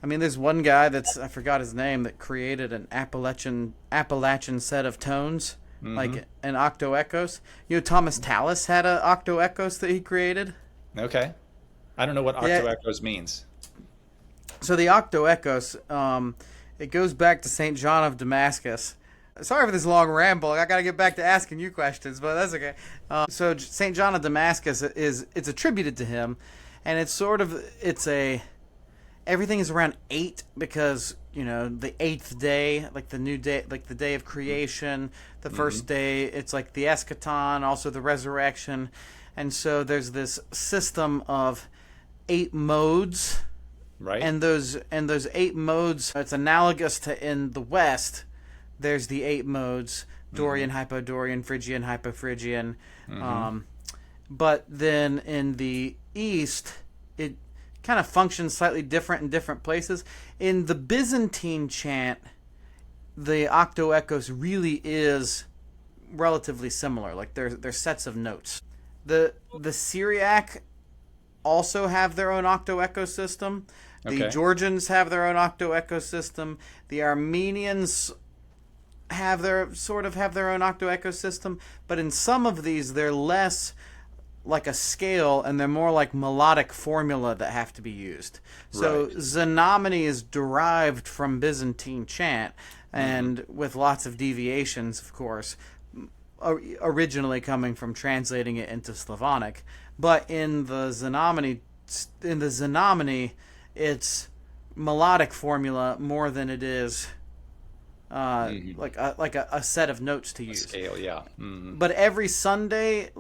I mean, there's one guy I forgot his name, that created an Appalachian set of tones, like an Octoechos. You know, Thomas Tallis had an Octoechos that he created. Okay. I don't know what Octoechos means. So the Octoechos, it goes back to St. John of Damascus. Sorry for this long ramble. I got to get back to asking you questions, but that's okay. So St. John of Damascus it's attributed to him, and everything is around 8 because, you know, the 8th day, like the new day, like the day of creation, the first day, it's like the eschaton, also the resurrection. And so there's this system of 8 modes. Right. And those 8 modes, it's analogous to in the West. There's the 8 modes: Dorian, Hypo-Dorian, Phrygian, Hypo-Phrygian. But then in the East, it kind of functions slightly different in different places. In the Byzantine chant, the Octoechos really is relatively similar. Like they're sets of notes. The Syriac also have their own octoecho system. The Okay. Georgians have their own octoecho system. The Armenians have their own octoecho system, but in some of these they're less like a scale and they're more like melodic formula that have to be used. So Right. Znamenny is derived from Byzantine chant, and with lots of deviations, of course, originally coming from translating it into Slavonic. But in the Znamenny, it's melodic formula more than it is like a set of notes to use. Scale, yeah. Mm. But every Sunday,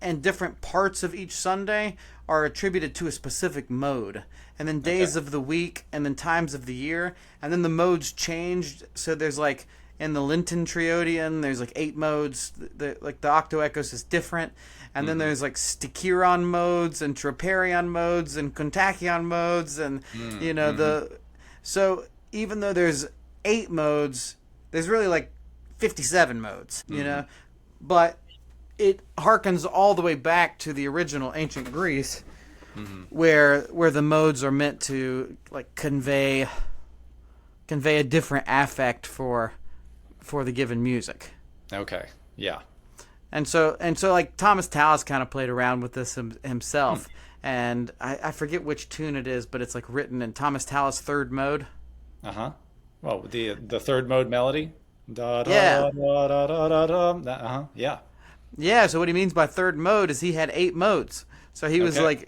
and different parts of each Sunday are attributed to a specific mode, and then days of the week, and then times of the year, and then the modes changed. So there's in the Lenten Triodion, there's 8 modes. The Octoechos is different, and then there's Stichiron modes and Troparion modes and Kontakion modes, and so even though there's 8 modes, there's really 57 modes, but it harkens all the way back to the original ancient Greece, where the modes are meant to convey a different affect for the given music. Okay. Yeah. And so Thomas Tallis kind of played around with this himself, and I forget which tune it is, but it's written in Thomas Tallis' third mode. Uh-huh. Well, the third mode melody. Da, da, Yeah. da, da, da, da, da. Uh-huh. Yeah. Yeah, so what he means by third mode is he had 8 modes. So he was Okay.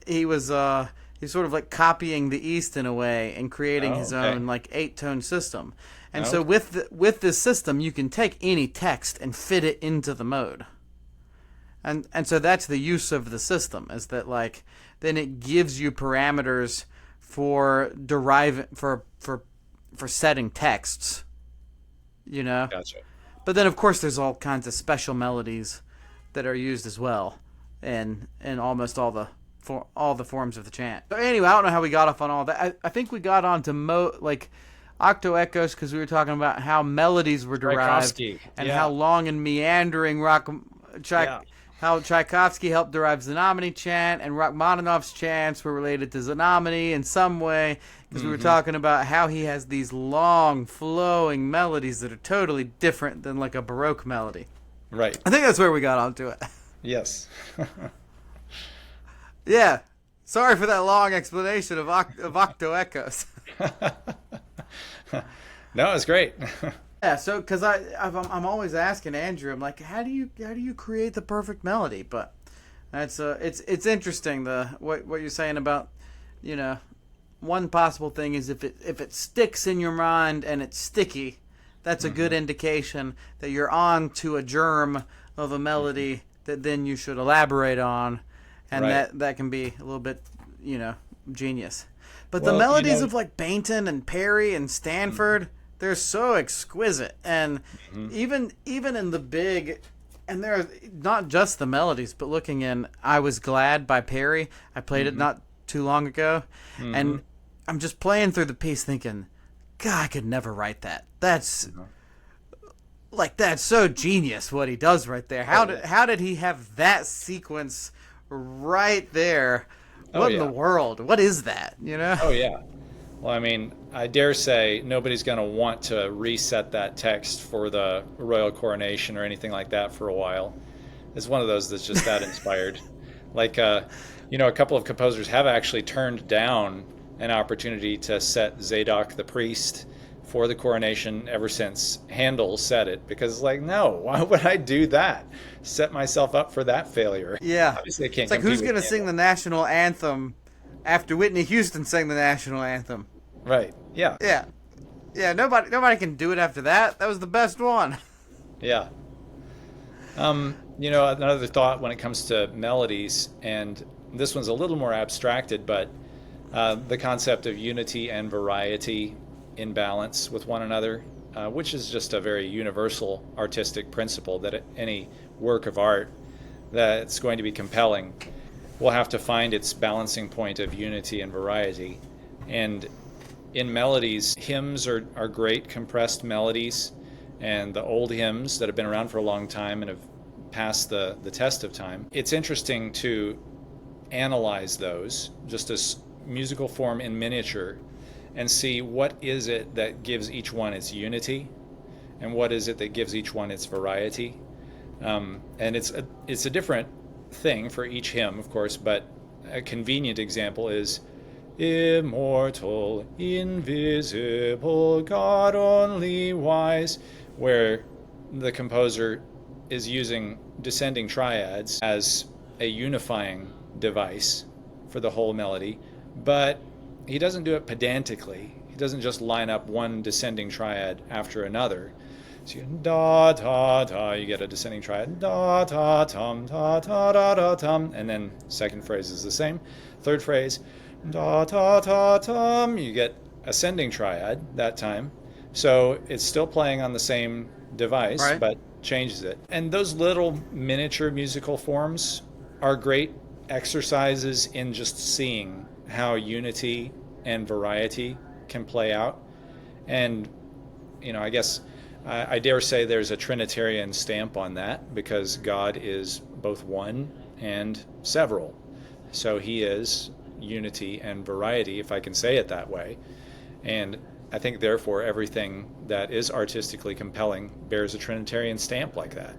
he was sort of copying the East in a way and creating his okay. own 8-tone system. And Oh. so with this system, you can take any text and fit it into the mode. And so that's the use of the system, is that then it gives you parameters for setting texts. Gotcha. But then, of course, there's all kinds of special melodies that are used as well, in almost all the forms of the chant. So anyway, I don't know how we got off on all that. I think we got on to octoechos because we were talking about how melodies were derived Tchaikovsky, and yeah. how long and meandering how Tchaikovsky helped derive Znamenny chant, and Rachmaninoff's chants were related to Znamenny in some way, because we were talking about how he has these long, flowing melodies that are totally different than a Baroque melody. Right. I think that's where we got onto it. Yes. Yeah. Sorry for that long explanation of octoechos. No, it's great. Yeah, so because I'm always asking Andrew, I'm like, how do you create the perfect melody? But that's it's interesting what you're saying about, one possible thing is if it sticks in your mind and it's sticky, that's a good indication that you're on to a germ of a melody that then you should elaborate on, and Right. that can be a little bit genius. But the Well, melodies of Bainton and Perry and Stanford, they're so exquisite, and even in the big, and they're not just the melodies, but looking in I Was Glad by Perry, I played it not too long ago, and I'm just playing through the piece thinking, God, I could never write that. That's that's so genius what he does right there. How did he have that sequence right there? What in the world? What is that? Oh, yeah. Well, I mean, I dare say nobody's going to want to reset that text for the royal coronation or anything like that for a while. It's one of those that's just that inspired. A couple of composers have actually turned down an opportunity to set Zadok the priest for the coronation ever since Handel said it, because no, why would I do that? Set myself up for that failure. Yeah. Obviously, I can't. It's who's going to sing the national anthem after Whitney Houston sang the national anthem? Right. Yeah. Yeah. Yeah, nobody can do it after that. That was the best one. Yeah. Another thought when it comes to melodies, and this one's a little more abstracted, but the concept of unity and variety in balance with one another, which is just a very universal artistic principle that any work of art that's going to be compelling will have to find its balancing point of unity and variety. And in melodies, hymns are great compressed melodies, and the old hymns that have been around for a long time and have passed the test of time. It's interesting to analyze those, just as musical form in miniature, and see what is it that gives each one its unity, and what is it that gives each one its variety. And it's a different thing for each hymn, of course, but a convenient example is immortal, invisible, God only wise, where the composer is using descending triads as a unifying device for the whole melody, but he doesn't do it pedantically. He doesn't just line up one descending triad after another. So you da da da, you get a descending triad, da da tum, da da da da tum, and then second phrase is the same. Third phrase, da da da tum, you get ascending triad that time. So it's still playing on the same device, right, but changes it. And those little miniature musical forms are great exercises in just seeing how unity and variety can play out. And, I guess I dare say there's a Trinitarian stamp on that, because God is both one and several. So he is unity and variety, if I can say it that way. And I think, therefore, everything that is artistically compelling bears a Trinitarian stamp like that.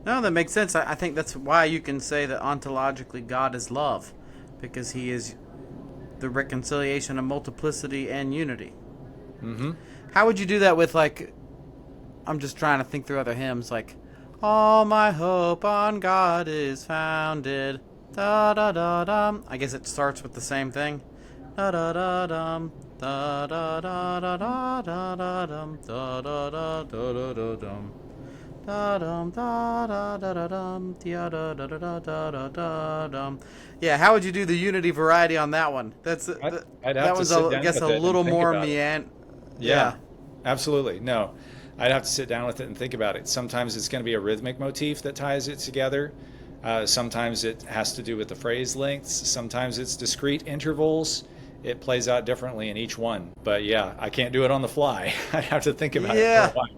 No, that makes sense. I think that's why you can say that ontologically God is love, because he is the reconciliation of multiplicity and unity. Mm-hmm. How would you do that with, I'm just trying to think through other hymns, all my hope on God is founded, da da da dum. I guess it starts with the same thing. Da da da dum, da da da da da da da dum, da da da da da da dum. Da dum da da da da dum, da da da da da da da dum. Yeah, how would you do the unity variety on that one? I'd have to sit down, I guess, a little more Yeah, absolutely. No, I'd have to sit down with it and think about it. Sometimes it's going to be a rhythmic motif that ties it together. Sometimes it has to do with the phrase lengths. Sometimes it's discrete intervals. It plays out differently in each one. But yeah, I can't do it on the fly. I'd have to think about it for a while.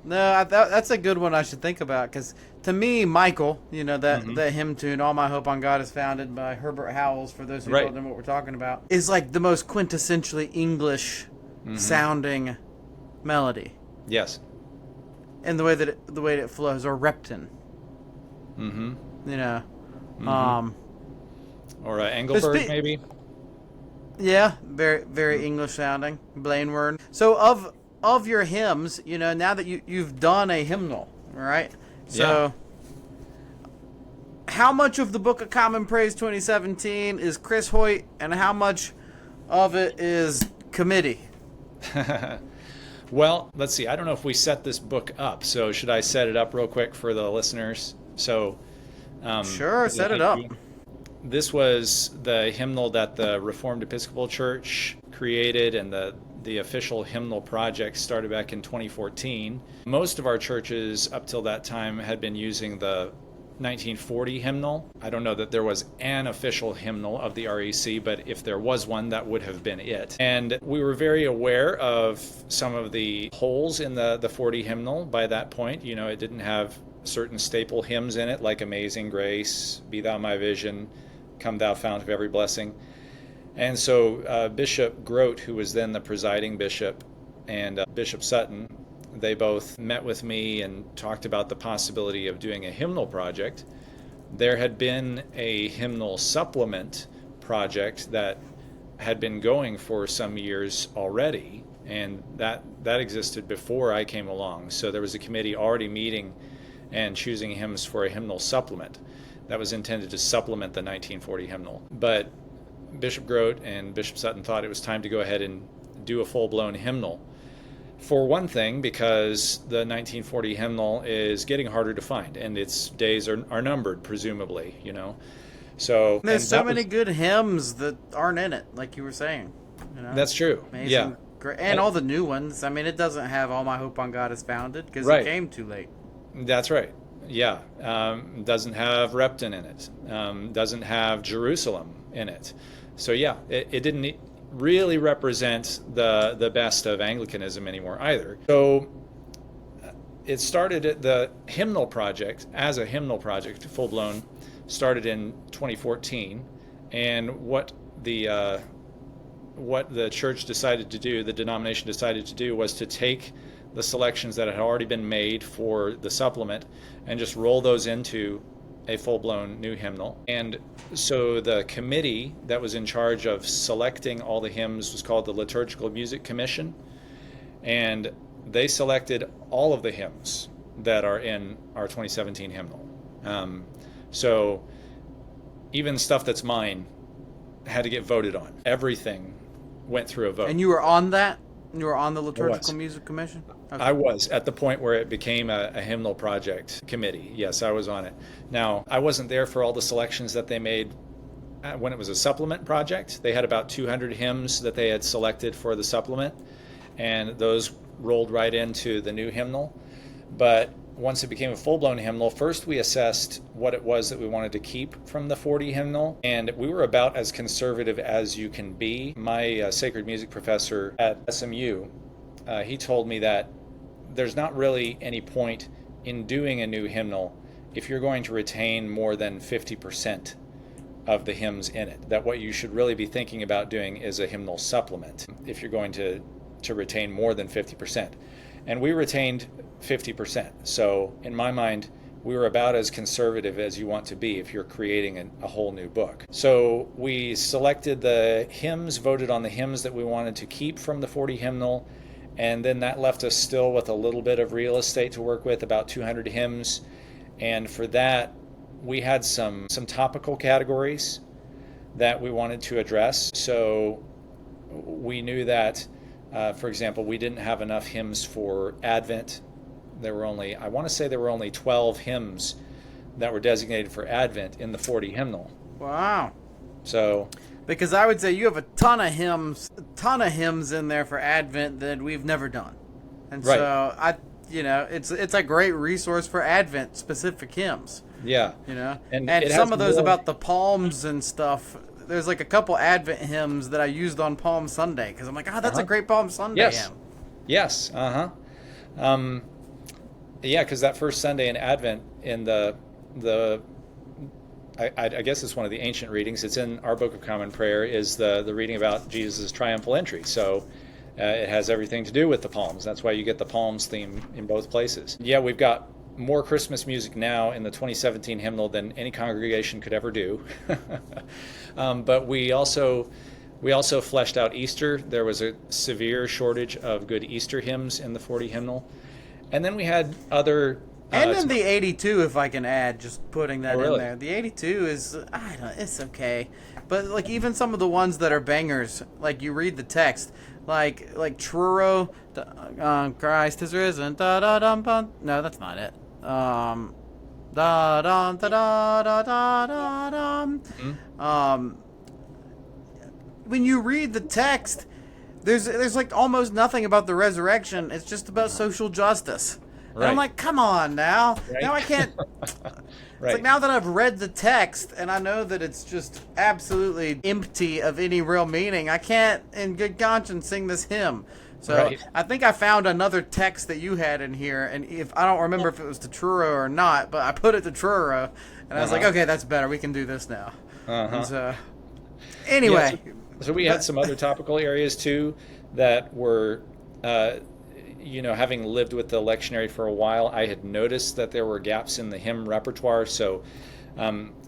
No, that's a good one I should think about, because to me, Michael, that hymn tune, All My Hope on God is Founded by Herbert Howells, for those who don't know what we're talking about, is like the most quintessentially English sounding melody. Yes. And the way that it flows, or Repton. Mm-hmm. Or Engelberg, maybe. Yeah, very, very English sounding. Blainword. So of your hymns, now that you've done a hymnal, right? So, how much of the Book of Common Praise 2017 is Chris Hoyt, and how much of it is committee? Well, let's see. I don't know if we set this book up, so should I set it up real quick for the listeners? So, sure, set it up. This was the hymnal that the Reformed Episcopal Church created, and the official hymnal project started back in 2014. Most of our churches up till that time had been using the 1940 hymnal. I don't know that there was an official hymnal of the REC, but if there was one, that would have been it. And we were very aware of some of the holes in the 40 hymnal by that point. It didn't have certain staple hymns in it, like Amazing Grace, Be Thou My Vision, Come Thou Fount of Every Blessing. And so Bishop Grote, who was then the presiding bishop, and Bishop Sutton, they both met with me and talked about the possibility of doing a hymnal project. There had been a hymnal supplement project that had been going for some years already, and that existed before I came along. So there was a committee already meeting and choosing hymns for a hymnal supplement that was intended to supplement the 1940 hymnal. But Bishop Grote and Bishop Sutton thought it was time to go ahead and do a full-blown hymnal. For one thing, because the 1940 hymnal is getting harder to find, and its days are numbered, presumably, So there's so many good hymns that aren't in it, like you were saying. That's true. Amazing. Yeah. Great. And all the new ones. I mean, it doesn't have All My Hope on God is Founded, because it came too late. That's right. Yeah. Doesn't have Repton in it. Doesn't have Jerusalem in it. So yeah, it didn't really represent the best of Anglicanism anymore either. So it started at the hymnal project, as a hymnal project, full-blown, started in 2014, and what the church decided to do, the denomination decided to do, was to take the selections that had already been made for the supplement and just roll those into a full-blown new hymnal. And so the committee that was in charge of selecting all the hymns was called the Liturgical Music Commission, and they selected all of the hymns that are in our 2017 hymnal. So even stuff that's mine had to get voted on. Everything went through a vote. And you were on that? You were on the Liturgical Music Commission? Okay. I was at the point where it became a hymnal project committee. Yes, I was on it. Now, I wasn't there for all the selections that they made when it was a supplement project. They had about 200 hymns that they had selected for the supplement, and those rolled right into the new hymnal. But once it became a full-blown hymnal, first we assessed what it was that we wanted to keep from the 40 hymnal, and we were about as conservative as you can be. My sacred music professor at SMU, he told me that there's not really any point in doing a new hymnal if you're going to retain more than 50% of the hymns in it. That what you should really be thinking about doing is a hymnal supplement if you're going to retain more than 50%. And we retained 50%. So in my mind, we were about as conservative as you want to be if you're creating a whole new book. So we selected the hymns, voted on the hymns that we wanted to keep from the 40 hymnal, and then that left us still with a little bit of real estate to work with, about 200 hymns. And for that, we had some topical categories that we wanted to address. So we knew that, for example, we didn't have enough hymns for Advent. There were only, I want to say there were only 12 hymns that were designated for Advent in the 40 hymnal. Wow. So, because I would say you have a ton of hymns in there for Advent that we've never done. And right. So it's a great resource for Advent specific hymns. Yeah. And some of those about the palms and stuff. There's like a couple Advent hymns that I used on Palm Sunday because I'm like, that's a great Palm Sunday hymn. Yes. Yeah, because that first Sunday in Advent in I guess it's one of the ancient readings. It's in our Book of Common Prayer, is the reading about Jesus' triumphal entry. So it has everything to do with the palms. That's why you get the palms theme in both places. Yeah, we've got more Christmas music now in the 2017 hymnal than any congregation could ever do. But we also fleshed out Easter. There was a severe shortage of good Easter hymns in the 40 hymnal. And then we had other... and then the 82, if I can add, just putting that really? in there. The 82 is, it's okay. But like even some of the ones that are bangers, like you read the text, like Truro, Christ is risen, da-da-dum-bum. No, that's not it. Da-dum, da-da-da-da-da-dum. Mm-hmm. When you read the text... There's like almost nothing about the resurrection. It's just about social justice. And I'm like, come on now. Right. Now I can't. It's like now that I've read the text and I know that it's just absolutely empty of any real meaning, I can't in good conscience sing this hymn. So I think I found another text that you had in here, and if I don't remember if it was to Truro or not, but I put it to Truro, and I was like, okay, that's better. We can do this now. And so, anyway. Yeah, so we had some other topical areas too that were, having lived with the lectionary for a while, I had noticed that there were gaps in the hymn repertoire. So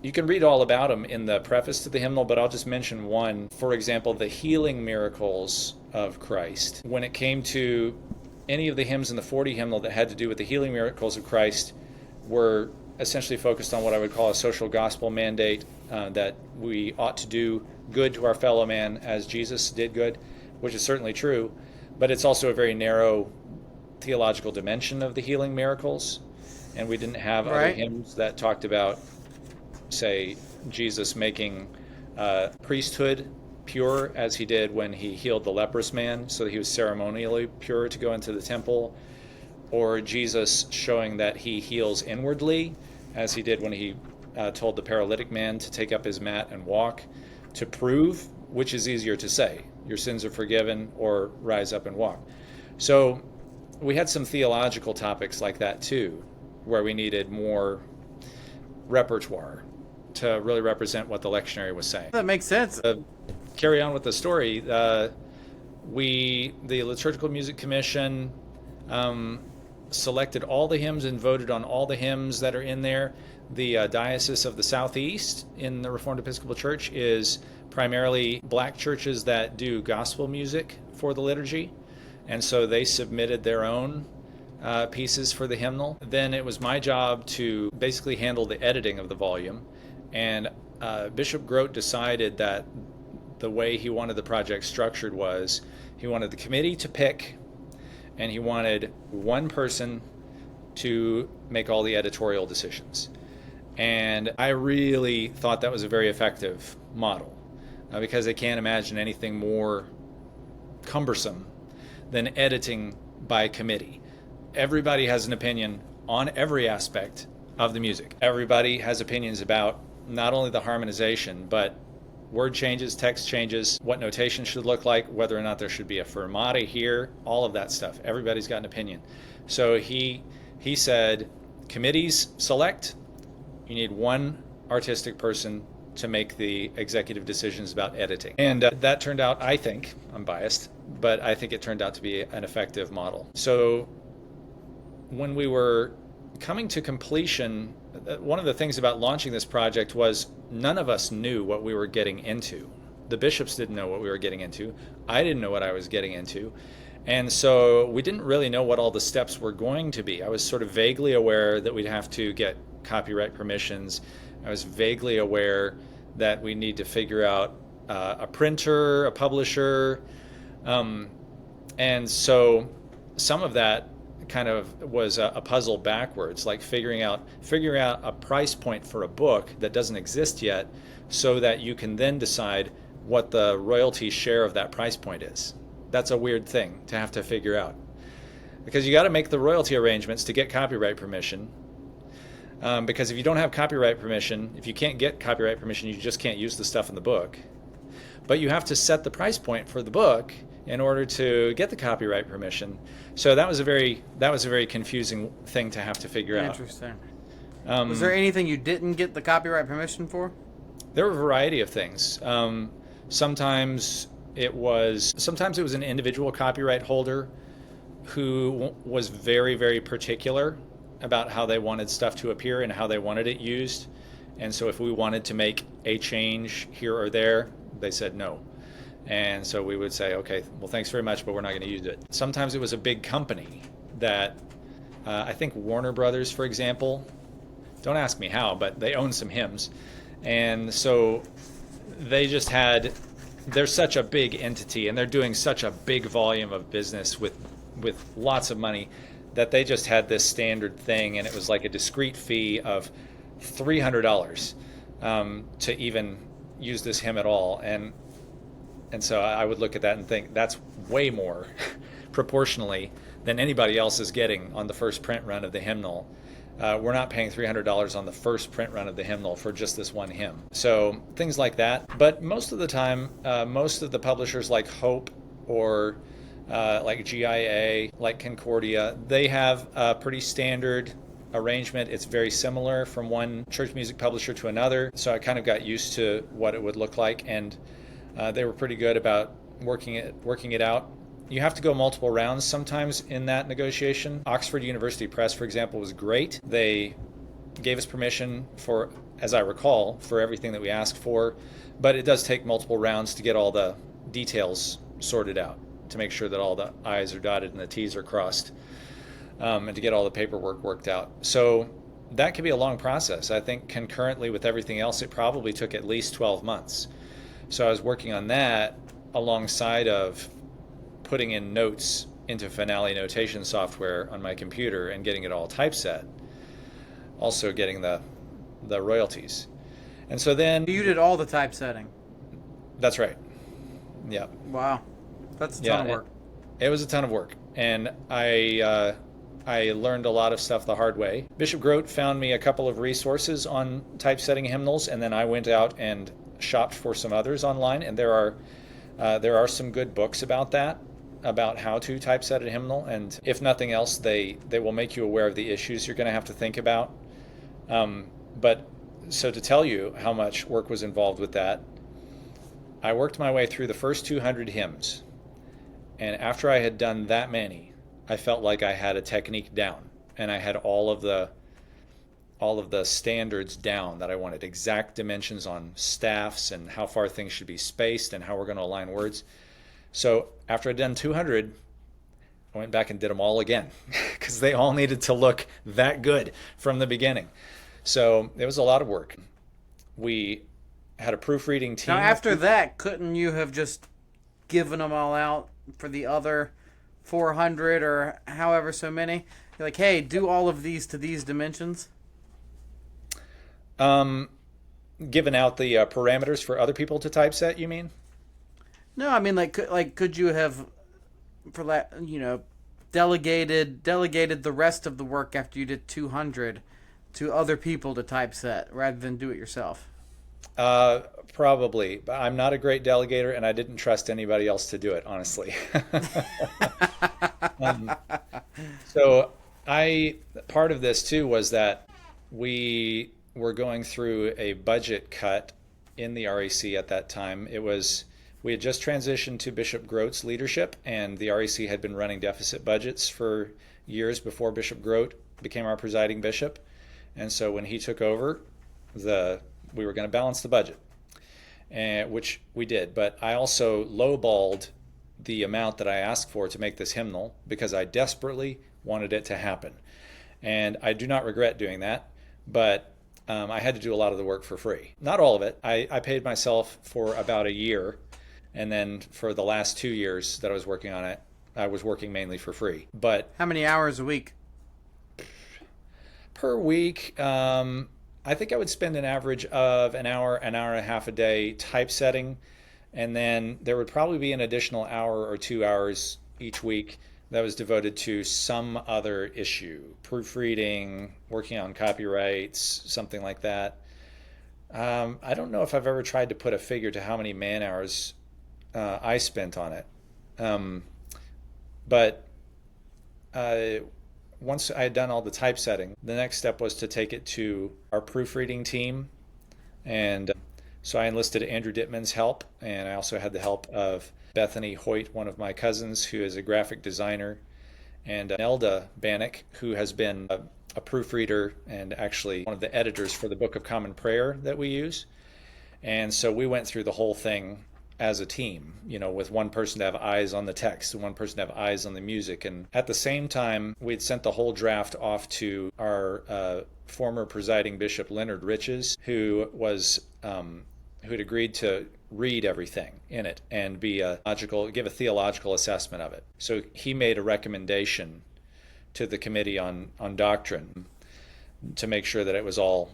you can read all about them in the preface to the hymnal, but I'll just mention one. For example, the healing miracles of Christ. When it came to any of the hymns in the 40 hymnal that had to do with the healing miracles of Christ, were essentially focused on what I would call a social gospel mandate, that we ought to do good to our fellow man as Jesus did good, which is certainly true, but it's also a very narrow theological dimension of the healing miracles, and we didn't have other hymns that talked about, say, Jesus making priesthood pure as he did when he healed the leprous man, so that he was ceremonially pure to go into the temple, or Jesus showing that he heals inwardly as he did when he told the paralytic man to take up his mat and walk, to prove which is easier to say, your sins are forgiven, or rise up and walk. So we had some theological topics like that too, where we needed more repertoire. to really represent what the lectionary was saying. That makes sense. Carry on with the story. The Liturgical Music Commission, selected all the hymns and voted on all the hymns that are in there. The Diocese of the Southeast in the Reformed Episcopal Church is primarily black churches that do gospel music for the liturgy, and so they submitted their own pieces for the hymnal. Then it was my job to basically handle the editing of the volume, and Bishop Grote decided that the way he wanted the project structured was he wanted the committee to pick, and he wanted one person to make all the editorial decisions. And I really thought that was a very effective model, because I can't imagine anything more cumbersome than editing by committee. Everybody has an opinion on every aspect of the music. Everybody has opinions about not only the harmonization, but word changes, text changes, what notation should look like, whether or not there should be a fermata here, all of that stuff. Everybody's got an opinion. So he said, committees select, you need one artistic person to make the executive decisions about editing. And that turned out, I think, I'm biased, but I think it turned out to be an effective model. So when we were coming to completion, one of the things about launching this project was none of us knew what we were getting into. The bishops didn't know what we were getting into. I didn't know what I was getting into. And so we didn't really know what all the steps were going to be. I was sort of vaguely aware that we'd have to get copyright permissions. I was vaguely aware that we need to figure out a printer, a publisher. And so some of that kind of was a puzzle backwards, like figuring out a price point for a book that doesn't exist yet, so that you can then decide what the royalty share of that price point is. That's a weird thing to have to figure out, because you got to make the royalty arrangements to get copyright permission. Because if you don't have copyright permission, if you can't get copyright permission, you just can't use the stuff in the book. But you have to set the price point for the book in order to get the copyright permission. So that was a very confusing thing to have to figure out. Interesting. Was there anything you didn't get the copyright permission for? There were a variety of things. Sometimes it was an individual copyright holder who was very, very particular about how they wanted stuff to appear and how they wanted it used. And so if we wanted to make a change here or there, they said no. And so we would say, okay, well, thanks very much, but we're not going to use it. Sometimes it was a big company that, I think Warner Brothers, for example, don't ask me how, but they own some hymns. And so they're such a big entity, and they're doing such a big volume of business with lots of money, that they just had this standard thing, and it was like a discrete fee of $300 to even use this hymn at all. And so I would look at that and think that's way more proportionally than anybody else is getting on the first print run of the hymnal. We're not paying $300 on the first print run of the hymnal for just this one hymn. So things like that. But most of the time, most of the publishers like Hope or like GIA, like Concordia, they have a pretty standard arrangement. It's very similar from one church music publisher to another. So I kind of got used to what it would look like, and they were pretty good about working it out. You have to go multiple rounds sometimes in that negotiation. Oxford University Press, for example, was great. They gave us permission for, as I recall, for everything that we asked for, but it does take multiple rounds to get all the details sorted out, to make sure that all the I's are dotted and the T's are crossed, and to get all the paperwork worked out. So that could be a long process. I think concurrently with everything else, it probably took at least 12 months. So I was working on that alongside of putting in notes into Finale notation software on my computer and getting it all typeset, also getting the royalties. And so then... You did all the typesetting? That's right. Yeah. Wow. That's a ton of work. It was a ton of work, and I learned a lot of stuff the hard way. Bishop Grote found me a couple of resources on typesetting hymnals, and then I went out and shopped for some others online, and there are some good books about that, about how to typeset a hymnal, and if nothing else, they will make you aware of the issues you're going to have to think about. But So to tell you how much work was involved with that, I worked my way through the first 200 hymns. And after I had done that many, I felt like I had a technique down, and I had all of the standards down that I wanted, exact dimensions on staffs and how far things should be spaced and how we're going to align words. So after I'd done 200, I went back and did them all again because they all needed to look that good from the beginning. So it was a lot of work. We had a proofreading team. Now, after that, couldn't you have just given them all out for the other 400 or however so many? You're like, hey, do all of these to these dimensions? Given out the parameters for other people to typeset, you mean? No, I mean, could you have, delegated the rest of the work after you did 200 to other people to typeset rather than do it yourself? Probably, but I'm not a great delegator, and I didn't trust anybody else to do it, honestly. So part of this too was that we were going through a budget cut in the REC at that time. We had just transitioned to Bishop Grote's leadership, and the REC had been running deficit budgets for years before Bishop Grote became our presiding bishop. And so when he took over, we were going to balance the budget, which we did. But I also lowballed the amount that I asked for to make this hymnal because I desperately wanted it to happen. And I do not regret doing that, but I had to do a lot of the work for free. Not all of it. I paid myself for about a year, and then for the last 2 years that I was working on it, I was working mainly for free. But how many hours a week? Per week, I think I would spend an average of an hour and a half a day typesetting, and then there would probably be an additional hour or 2 hours each week that was devoted to some other issue, proofreading, working on copyrights, something like that. I don't know if I've ever tried to put a figure to how many man hours I spent on it. But once I had done all the typesetting, the next step was to take it to our proofreading team. And so I enlisted Andrew Dittman's help, and I also had the help of Bethany Hoyt, one of my cousins, who is a graphic designer, and Nelda Bannock, who has been a proofreader and actually one of the editors for the Book of Common Prayer that we use. And so we went through the whole thing as a team, with one person to have eyes on the text and one person to have eyes on the music. And at the same time, we'd sent the whole draft off to our former presiding bishop, Leonard Riches, who had agreed to read everything in it and give a theological assessment of it. So he made a recommendation to the committee on doctrine to make sure that it was all,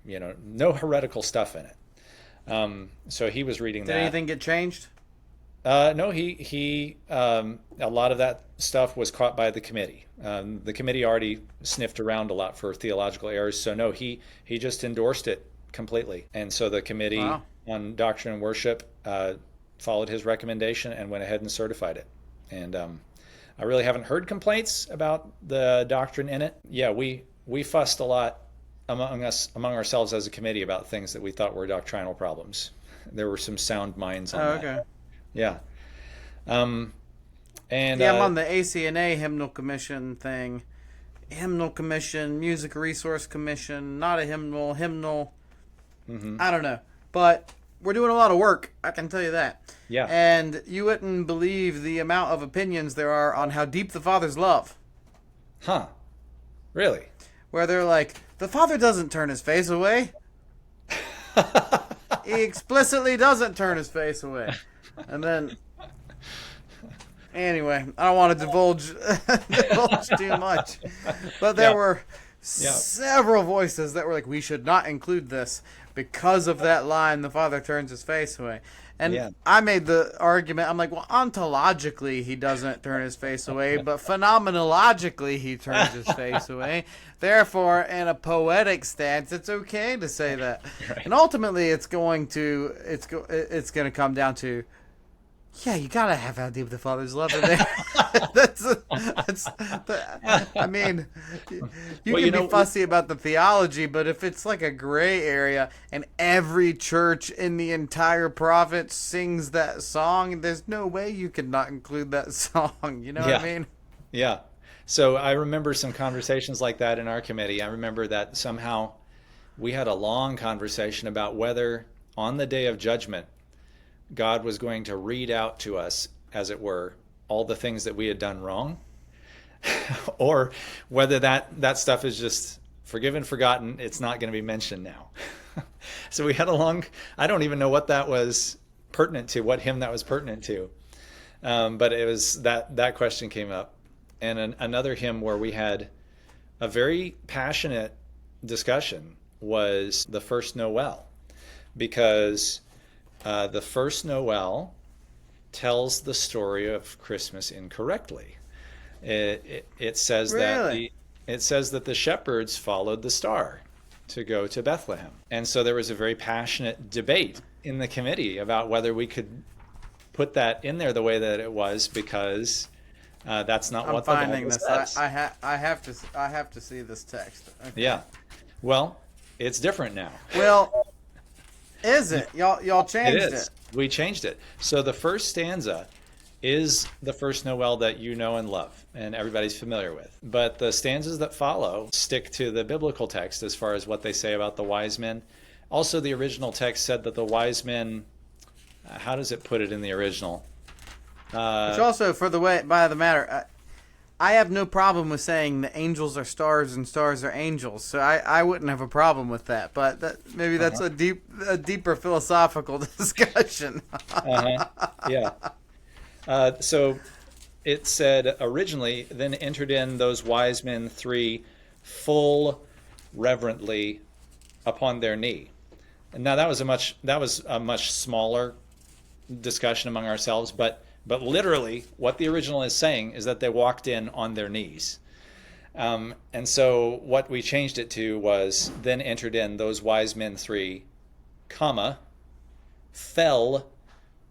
no heretical stuff in it. So he was reading that. Did anything get changed? No, he a lot of that stuff was caught by the committee. The committee already sniffed around a lot for theological errors, so no, he just endorsed it completely. And so the committee on doctrine and worship followed his recommendation and went ahead and certified it. And I really haven't heard complaints about the doctrine in it. Yeah, we fussed a lot among ourselves as a committee about things that we thought were doctrinal problems. There were some sound minds on that. Okay. Yeah. I'm on the ACNA Hymnal Commission thing. Hymnal Commission, Music Resource Commission, not a hymnal. Mm-hmm. I don't know. But we're doing a lot of work, I can tell you that. Yeah. And you wouldn't believe the amount of opinions there are on how deep the Father's love. Huh. Really? Where they're like, the Father doesn't turn his face away. He explicitly doesn't turn his face away. And then, anyway, I don't want to divulge too much. But there were several voices that were like, we should not include this because of that line, the Father turns his face away. And I made the argument, I'm like, well, ontologically he doesn't turn his face away, but phenomenologically he turns his face away. Therefore, in a poetic stance, it's okay to say that. Right. And ultimately, it's going to come down to Yeah, you gotta have how deep the Father's love in there. I mean, you Well, can be fussy about the theology, but if it's like a gray area and every church in the entire province sings that song, there's no way you could not include that song. You know what I mean? Yeah. So I remember some conversations like that in our committee. I remember that somehow we had a long conversation about whether on the day of judgment, God was going to read out to us, as it were, all the things that we had done wrong, or whether that stuff is just forgiven, forgotten. It's not going to be mentioned now. So we had a long, I don't even know what that was pertinent to, what hymn that was pertinent to. But it was that question came up. And another hymn where we had a very passionate discussion was the first Noel, because the first Noel tells the story of Christmas incorrectly. It says Really? that the shepherds followed the star to go to Bethlehem, and so there was a very passionate debate in the committee about whether we could put that in there the way that it was, because that's not I'm what the finding Bible this. says. I have to see this text. Okay. Yeah. Well, it's different now. Well, is it? Y'all changed It is. We changed it. So the first stanza is the first Noel that you know and love and everybody's familiar with. But the stanzas that follow stick to the biblical text as far as what they say about the wise men. Also, the original text said that the wise men, how does it put it in the original? Which also, by the matter, I have no problem with saying the angels are stars and stars are angels, so I wouldn't have a problem with that. But maybe that's a deeper philosophical discussion. Yeah. So it said originally, then entered in those wise men three, full reverently upon their knee. And now that was a much smaller discussion among ourselves, but literally what the original is saying is that they walked in on their knees. And so what we changed it to was, then entered in those wise men three, comma, fell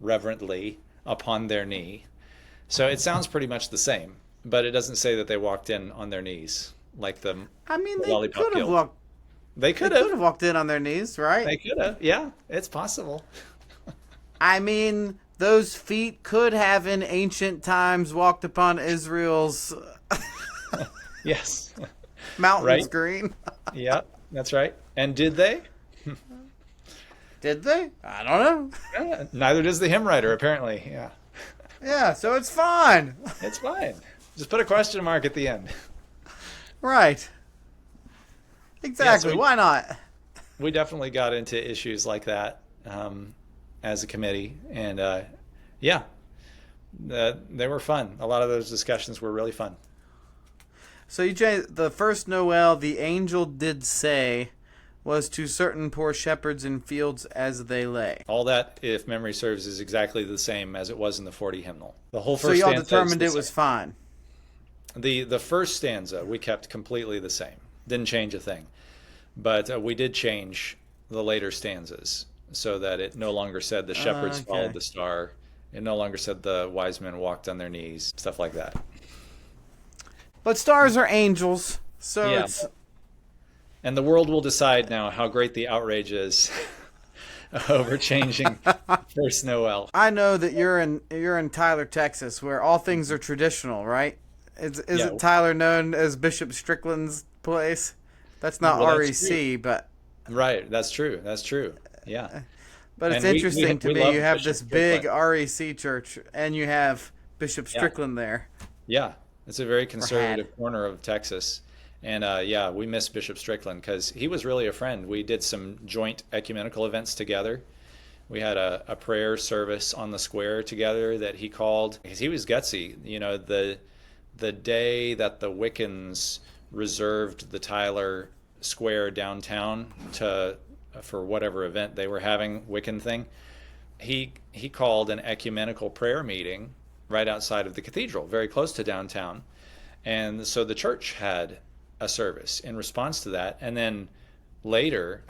reverently upon their knee. So it sounds pretty much the same, but it doesn't say that they walked in on their knees like the I mean, the they lollipop could have guild. walked. They They could could have have. walked in on their knees, right? They could have. Yeah, it's possible. I mean, those feet could have in ancient times walked upon Israel's Yes. mountains Right. green. Yeah, that's right. And did they? Did they? I don't know. Yeah, neither does the hymn writer, apparently. Yeah. Yeah, so it's fine. It's fine. Just put a question mark at the end. Right. Exactly. we- Why not? We definitely got into issues like that as a committee. And they were fun. A lot of those discussions were really fun. So you changed the first Noel, the angel did say, was to certain poor shepherds in fields as they lay. All that, if memory serves, is exactly the same as it was in the 40 hymnal. The whole So first y'all stanza is determined the it was same. fine. The first stanza we kept completely the same. Didn't change a thing. But we did change the later stanzas so that it no longer said the shepherds Okay. followed the star. It no longer said the wise men walked on their knees, stuff like that. But stars are angels, so Yeah. it's And the world will decide now how great the outrage is over changing First Noel. I know that you're in Tyler, Texas, where all things are traditional, right? Isn't Tyler known as Bishop Strickland's place? That's not Well, that's REC, but Right, that's true. That's true. Yeah. it's And we interesting to me. love You have Bishop this big Strickland. REC church, and you have Bishop Strickland there. Yeah, it's a very conservative corner of Texas. And we miss Bishop Strickland because he was really a friend. We did some joint ecumenical events together. We had a prayer service on the square together that he called, because he was gutsy. You know, the day that the Wiccans reserved the Tyler Square downtown for whatever event they were having, Wiccan thing, he called an ecumenical prayer meeting right outside of the cathedral, very close to downtown. And so the church had a service in response to that. And then later,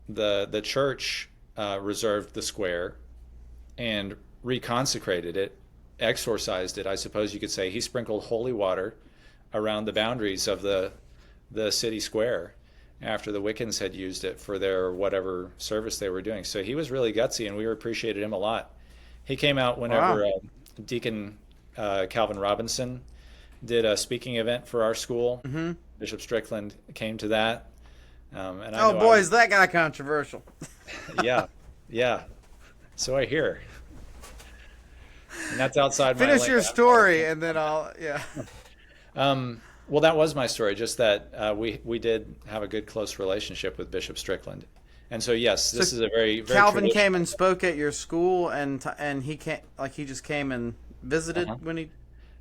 the church reserved the square and reconsecrated it, exorcised it, I suppose you could say. He sprinkled holy water around the boundaries of the city square after the Wiccans had used it for their whatever service they were doing. So he was really gutsy, and we appreciated him a lot. He came out whenever Deacon Calvin Robinson did a speaking event for our school. Mm-hmm. Bishop Strickland came to that. And is that guy controversial? Yeah. So I hear. And that's outside my Finish your story, and then I'll, well, that was my story, just that we did have a good, close relationship with Bishop Strickland. And so, yes, this is a very, very Calvin came and spoke at your school, and he came, he just came and visited when he...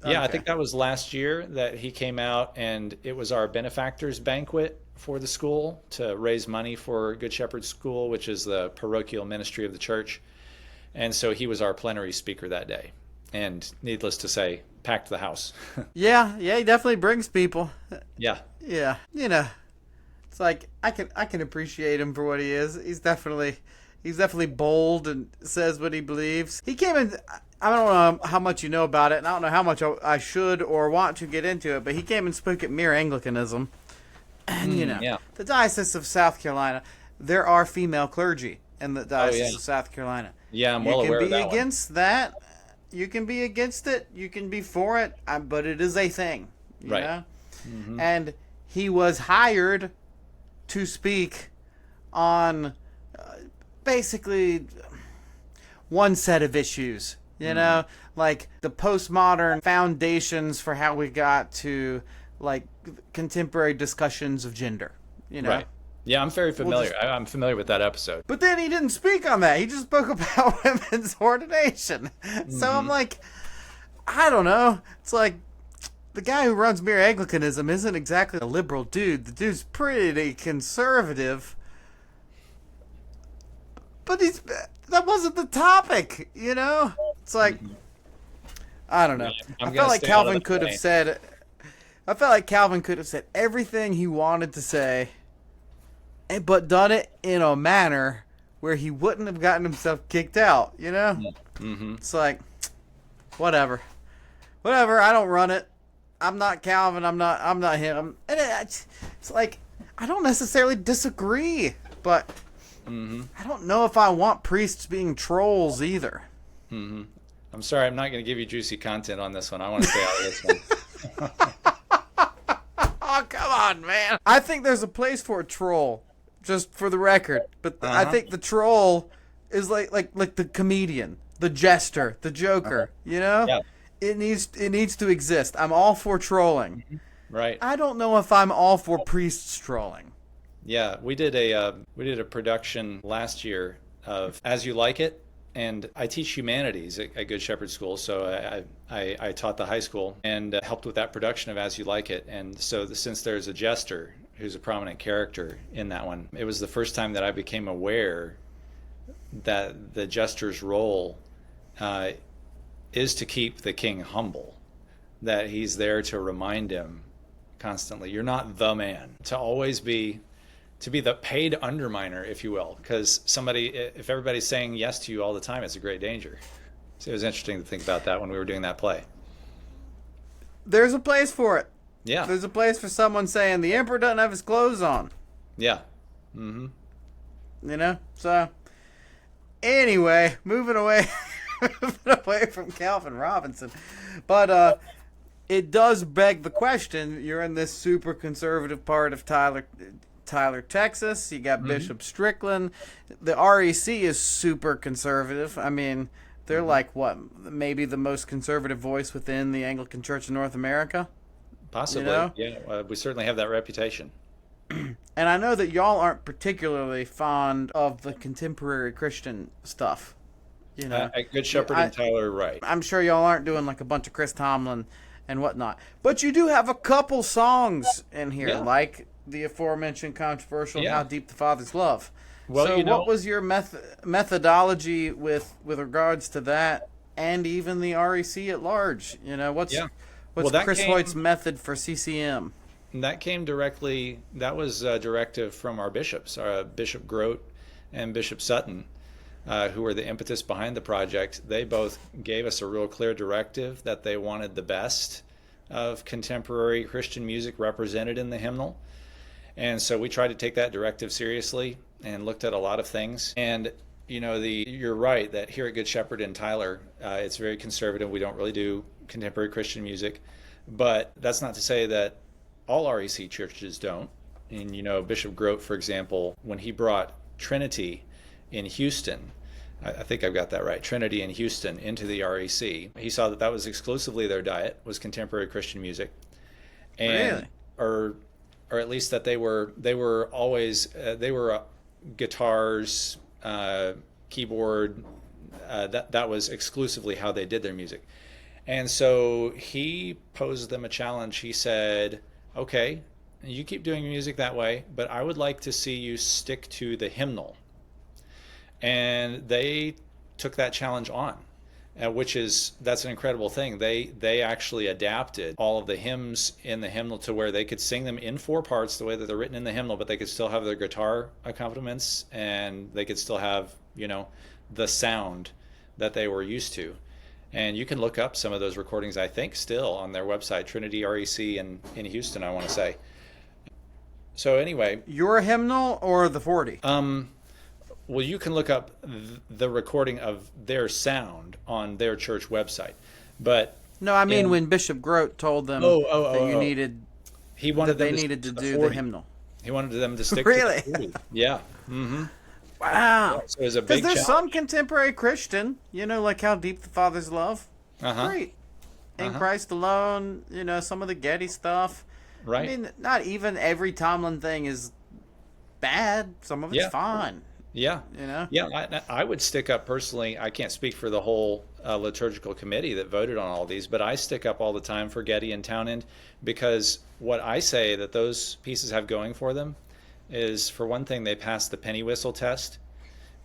Yeah, okay. I think that was last year that he came out, and it was our benefactors banquet for the school to raise money for Good Shepherd School, which is the parochial ministry of the church. And so he was our plenary speaker that day. And needless to say, packed the house. Yeah, he definitely brings people. Yeah. Yeah, it's like I can appreciate him for what he is. He's definitely bold and says what he believes. He came in. I don't know how much you know about it, and I don't know how much I should or want to get into it, but he came and spoke at Mere Anglicanism. And, the Diocese of South Carolina, there are female clergy in the Diocese of South Carolina. Yeah, I'm well aware of that. You can be against that. You can be against it. You can be for it. But it is a thing. You know? Mm-hmm. And he was hired to speak on basically one set of issues. You know, like the postmodern foundations for how we got to like contemporary discussions of gender. Right. Yeah, I'm very familiar. I'm familiar with that episode. But then he didn't speak on that. He just spoke about women's ordination. Mm-hmm. So I'm like, I don't know. It's like the guy who runs Mere Anglicanism isn't exactly a liberal dude. The dude's pretty conservative. But that wasn't the topic, It's like, I don't know. I felt like Calvin could have said everything he wanted to say, but done it in a manner where he wouldn't have gotten himself kicked out, Mm-hmm. It's like, whatever, I don't run it. I'm not Calvin. I'm not him. And it's like, I don't necessarily disagree, but I don't know if I want priests being trolls either. Mm-hmm. I'm sorry, I'm not going to give you juicy content on this one. I want to stay out of this one. Oh, come on, man. I think there's a place for a troll, just for the record. But I think the troll is like the comedian, the jester, the joker, Yeah. It needs to exist. I'm all for trolling. Right. I don't know if I'm all for priests trolling. Yeah, we did a production last year of As You Like It, and I teach humanities at Good Shepherd School, so I taught the high school and helped with that production of As You Like It. And so since there's a jester who's a prominent character in that one, it was the first time that I became aware that the jester's role is to keep the king humble, that he's there to remind him constantly, you're not the man, to always be the paid underminer, if you will, because if everybody's saying yes to you all the time, it's a great danger. So it was interesting to think about that when we were doing that play. There's a place for it. Yeah. There's a place for someone saying the emperor doesn't have his clothes on. Yeah. Mm-hmm. So anyway, moving away from Calvin Robinson. But it does beg the question, you're in this super conservative part of Tyler, Texas. You got Bishop Strickland. The REC is super conservative. I mean, they're like, what, maybe the most conservative voice within the Anglican Church in North America? Possibly, yeah. We certainly have that reputation. And I know that y'all aren't particularly fond of the contemporary Christian stuff. At Good Shepherd and Tyler, right. I'm sure y'all aren't doing like a bunch of Chris Tomlin and whatnot. But you do have a couple songs in here, like the aforementioned Controversial, How Deep the Father's Love. Well, so what was your methodology with regards to that, and even the REC at large? What's Chris Hoyt's method for CCM? That came directly. That was a directive from our bishops, Bishop Grote and Bishop Sutton. who were the impetus behind the project, they both gave us a real clear directive that they wanted the best of contemporary Christian music represented in the hymnal. And so we tried to take that directive seriously and looked at a lot of things. And you're right that here at Good Shepherd in Tyler, it's very conservative. We don't really do contemporary Christian music, but that's not to say that all REC churches don't. And Bishop Grote, for example, when he brought Trinity in Houston, I think I've got that right, Trinity in Houston into the REC, he saw that was exclusively their diet, was contemporary Christian music. And Really? or at least that they were always guitars, keyboard, that was exclusively how they did their music. And so he posed them a challenge. He said, okay, you keep doing music that way, but I would like to see you stick to the hymnal. And they took that challenge on, that's an incredible thing. They actually adapted all of the hymns in the hymnal to where they could sing them in 4 parts the way that they're written in the hymnal, but they could still have their guitar accompaniments, and they could still have, the sound that they were used to. And you can look up some of those recordings, I think, still on their website, Trinity REC in Houston, I want to say. So anyway. Your hymnal or the 40? Well, you can look up the recording of their sound on their church website. But no, I mean when Bishop Grote told them that they needed to do the hymnal. He wanted them to stick really? to the 40. Yeah. Mm-hmm. Wow. So it was a big Because there's challenge. some contemporary Christian, like How Deep the Father's Love. Great. In Christ Alone, some of the Getty stuff. Right. I mean, not even every Tomlin thing is bad. Some of it's fine. Yeah. Yeah, I would stick up personally. I can't speak for the whole liturgical committee that voted on all these, but I stick up all the time for Getty and Townend, because what I say that those pieces have going for them is, for one thing, they pass the penny whistle test,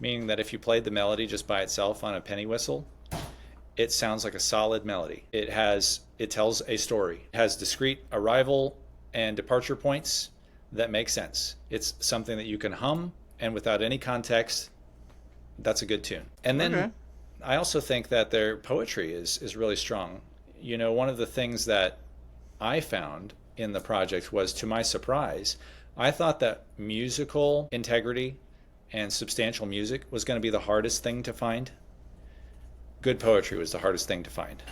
meaning that if you played the melody just by itself on a penny whistle, it sounds like a solid melody. It tells a story. It has discrete arrival and departure points that make sense. It's something that you can hum, and without any context, that's a good tune. And then I also think that their poetry is really strong. One of the things that I found in the project was, to my surprise, I thought that musical integrity and substantial music was going to be the hardest thing to find. Good poetry was the hardest thing to find,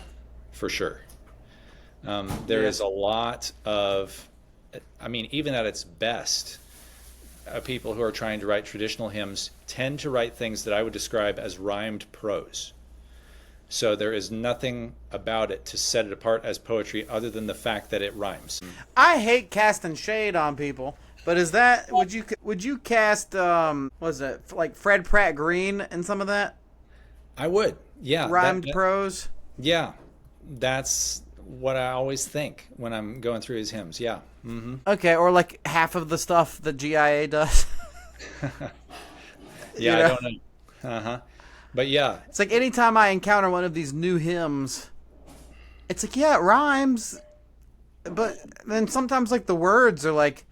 for sure. There is a lot of, even at its best, people who are trying to write traditional hymns tend to write things that I would describe as rhymed prose. So there is nothing about it to set it apart as poetry other than the fact that it rhymes. I hate casting shade on people, but is that, would you cast like Fred Pratt Green in some of that? I would, yeah. Rhymed prose? Yeah, that's what I always think when I'm going through his hymns, yeah. Mm-hmm. Okay, or like half of the stuff that GIA does. Yeah, I don't know. But yeah. It's like anytime I encounter one of these new hymns, it's like, yeah, it rhymes, but then sometimes like the words are like,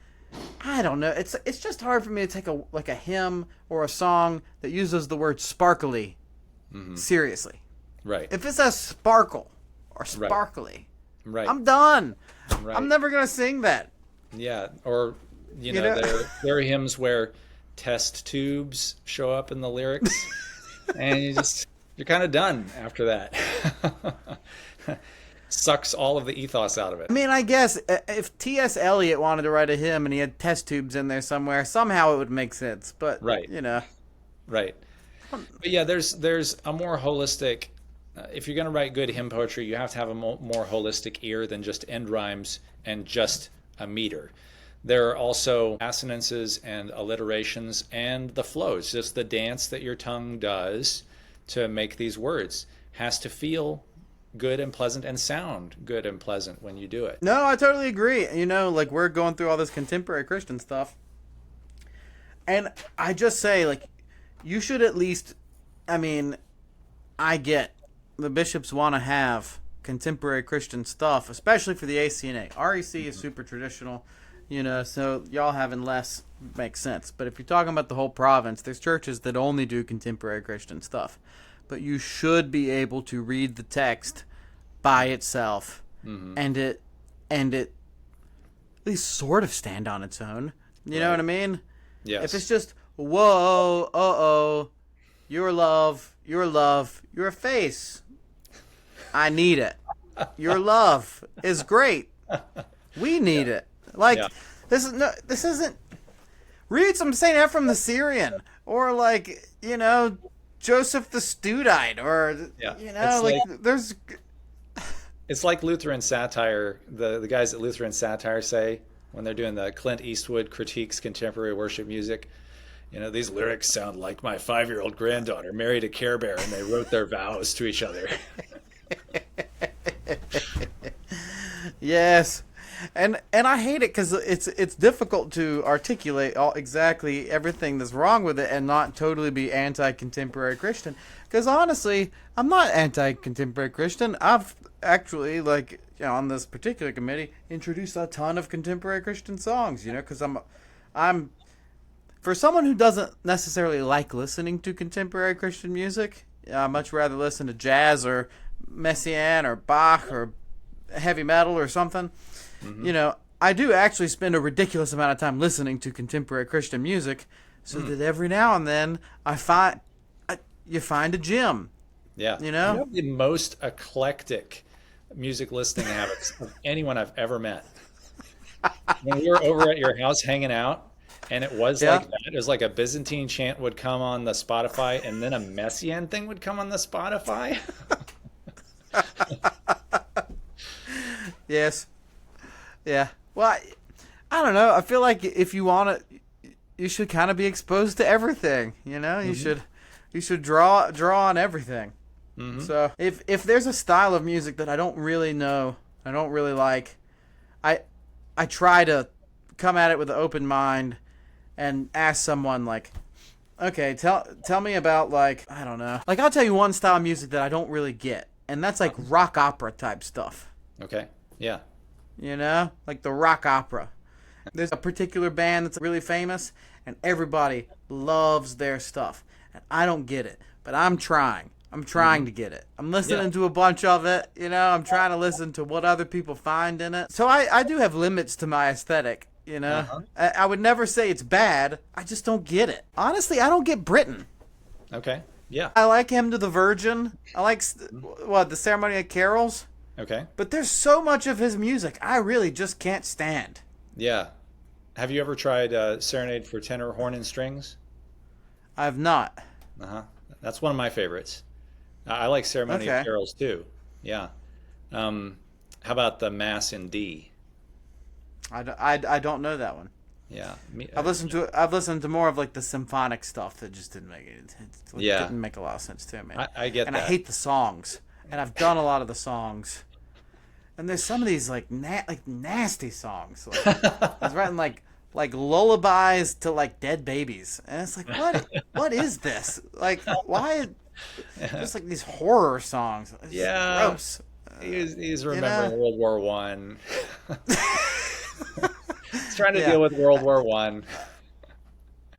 I don't know. It's just hard for me to take a hymn or a song that uses the word sparkly seriously. Right. If it says sparkle or sparkly, right. I'm done. Right. I'm never gonna sing that. Yeah, or there are hymns where test tubes show up in the lyrics, and you're kind of done after that. Sucks all of the ethos out of it. I mean, I guess if T.S. Eliot wanted to write a hymn and he had test tubes in there somewhere, somehow it would make sense. But right. Right. But yeah, there's a more holistic. If you're going to write good hymn poetry, you have to have a more holistic ear than just end rhymes and just a meter. There are also assonances and alliterations and the flows, just the dance that your tongue does to make these words has to feel good and pleasant and sound good and pleasant when you do it. No, I totally agree. Like we're going through all this contemporary Christian stuff. And I just say, like, you should at least, I get the bishops want to have contemporary Christian stuff, especially for the ACNA. REC is super traditional. So y'all having less makes sense. But if you're talking about the whole province, there's churches that only do contemporary Christian stuff. But you should be able to read the text by itself, and it at least sort of stand on its own. You know what I mean? Yes. If it's just, whoa, your love, your face, I need it. Your love is great. We need it. Like, this isn't. Read some St. Ephraim the Syrian, or like, Joseph the Studite, or there's. It's like Lutheran satire. The guys at Lutheran satire say when they're doing the Clint Eastwood critiques contemporary worship music, these lyrics sound like my 5-year-old granddaughter married a Care Bear and they wrote their vows to each other. Yes. And I hate it because it's difficult to articulate exactly everything that's wrong with it and not totally be anti-contemporary Christian. Because honestly, I'm not anti-contemporary Christian. I've actually, on this particular committee, introduced a ton of contemporary Christian songs. Because I'm for someone who doesn't necessarily like listening to contemporary Christian music, I much rather listen to jazz or Messiaen or Bach or heavy metal or something. I do actually spend a ridiculous amount of time listening to contemporary Christian music, so that every now and then you find a gem. Yeah. You have the most eclectic music listening habits of anyone I've ever met. When we were over at your house hanging out, and it was like that. It was like a Byzantine chant would come on the Spotify, and then a Messiaen thing would come on the Spotify. Yes. Yeah. Well, I don't know. I feel like if you want it, you should kind of be exposed to everything. You should draw on everything. So if there's a style of music that I don't really know, I don't really like, I try to come at it with an open mind and ask someone okay, tell me about I don't know. I'll tell you one style of music that I don't really get, and that's rock opera type stuff. Okay. Yeah. Like the rock opera. There's a particular band that's really famous, and everybody loves their stuff. And I don't get it, but I'm trying. I'm trying to get it. I'm listening to a bunch of it. I'm trying to listen to what other people find in it. So I do have limits to my aesthetic. I would never say it's bad. I just don't get it. Honestly, I don't get Britain. Okay. Yeah. I like Hymn to the Virgin. I like the Ceremony of Carols. Okay. But there's so much of his music I really just can't stand. Yeah. Have you ever tried Serenade for Tenor, Horn, and Strings? I have not. That's one of my favorites. I like Ceremony of Carols too. Yeah. How about the Mass in D? I don't know that one. Yeah. I've listened to more of the symphonic stuff that just didn't make it. Didn't make a lot of sense to me. I get and that. I hate the songs. And I've done a lot of the songs. And there's some of these nasty songs. It's writing like lullabies to dead babies. And it's what is this? Why just these horror songs. It's gross. He's remembering World War One. He's trying to deal with World War One.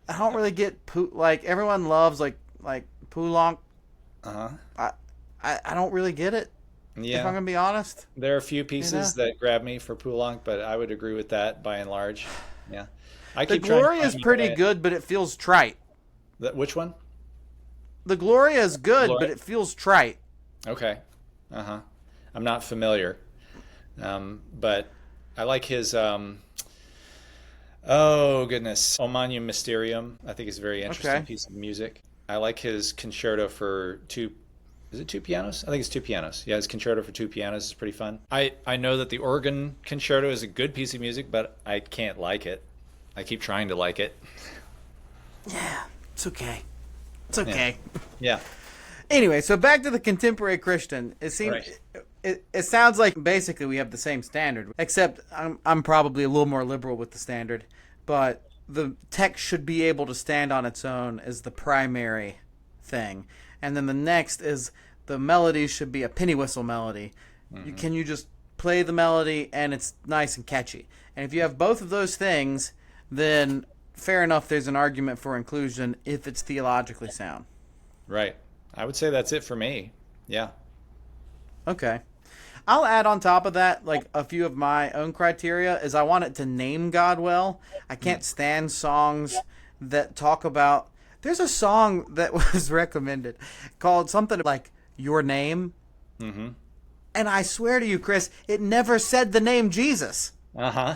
I don't really get everyone loves Poulenc. I don't really get it. Yeah. If I'm gonna be honest. There are a few pieces that grab me for Poulenc, but I would agree with that by and large. Yeah. The Gloria is pretty good, but it feels trite. Which one? The Gloria is good, but it feels trite. Okay. I'm not familiar. But I like his oh goodness, O Magnum Mysterium. I think it's a very interesting piece of music. I like his concerto for two. Is it two pianos? I think it's two pianos. Yeah, his concerto for two pianos is pretty fun. I know that the organ concerto is a good piece of music, but I can't like it. I keep trying to like it. Yeah, it's okay. It's okay. Yeah. Anyway, so back to the contemporary Christian. It seems it sounds like basically we have the same standard, except I'm probably a little more liberal with the standard, but the text should be able to stand on its own as the primary thing. And then the next is the melody should be a penny whistle melody. Can you just play the melody and it's nice and catchy. And if you have both of those things, then fair enough, there's an argument for inclusion if it's theologically sound. Right. I would say that's it for me. Yeah. Okay. I'll add on top of that, like, a few of my own criteria is I want it to name God well. I can't stand songs that talk about... There's a song that was recommended called something like Your Name. Mm-hmm. And I swear to you, Chris, it never said the name Jesus. Uh-huh.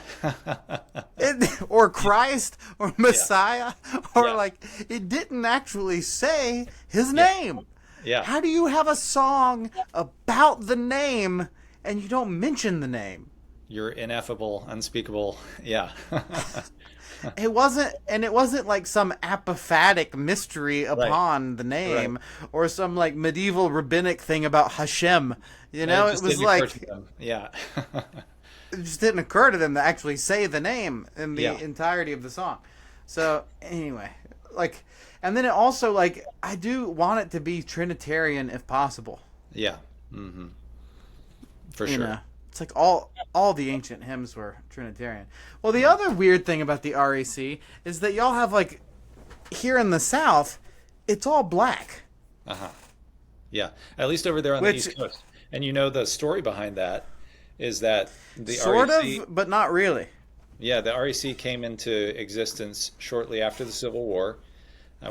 Or Christ or Messiah or Yeah. like it didn't actually say his name. Yeah. How do you have a song about the name and you don't mention the name? You're ineffable, unspeakable. Yeah. It wasn't like some apophatic mystery upon the name or some like medieval rabbinic thing about Hashem. You know, it was like yeah. it just didn't occur to them to actually say the name in the entirety of the song. So anyway, like, and then it also, like, I do want it to be Trinitarian if possible. Yeah. Mm-hmm. For You sure. know, it's like all the ancient hymns were Trinitarian. Well, the other weird thing about the REC is that y'all have, like, here in the South, it's all black. Uh-huh. Yeah. At least over there on the East Coast. And you know the story behind that is that the sort REC, of, but not really. yeah, the REC came into existence shortly after the Civil War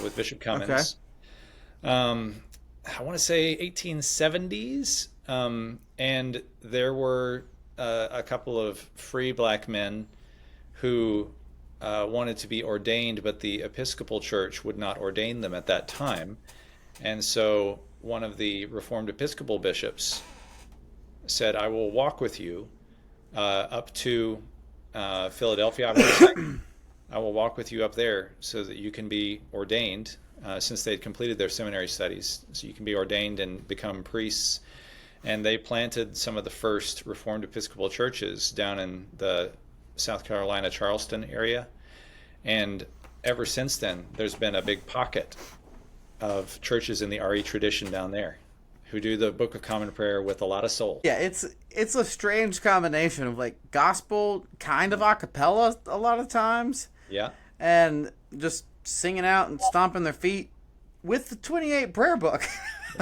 with Bishop Cummins. Okay. I want to say 1870s, and there were a couple of free black men who wanted to be ordained, but the Episcopal Church would not ordain them at that time. And so one of the Reformed Episcopal bishops said, I will walk with you up to Philadelphia. I will walk with you up there so that you can be ordained, since they had completed their seminary studies. So you can be ordained and become priests. And they planted some of the first Reformed Episcopal churches down in the South Carolina, Charleston area. And ever since then, there's been a big pocket of churches in the RE tradition down there who do the Book of Common Prayer with a lot of soul. Yeah, it's a strange combination of like gospel kind of a cappella a lot of times. Yeah. And just singing out and stomping their feet with the 28 prayer book.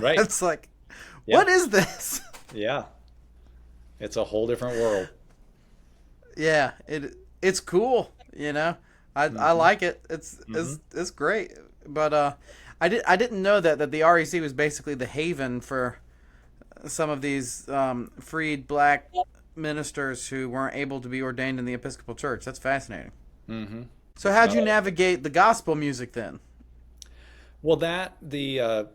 Right. It's like, what is this? Yeah. It's a whole different world. Yeah, it's cool, you know. I like it. It's great. But I didn't know that the REC was basically the haven for some of these freed black ministers who weren't able to be ordained in the Episcopal Church. That's fascinating. Mm-hmm. So how'd you navigate the gospel music then? Well, that the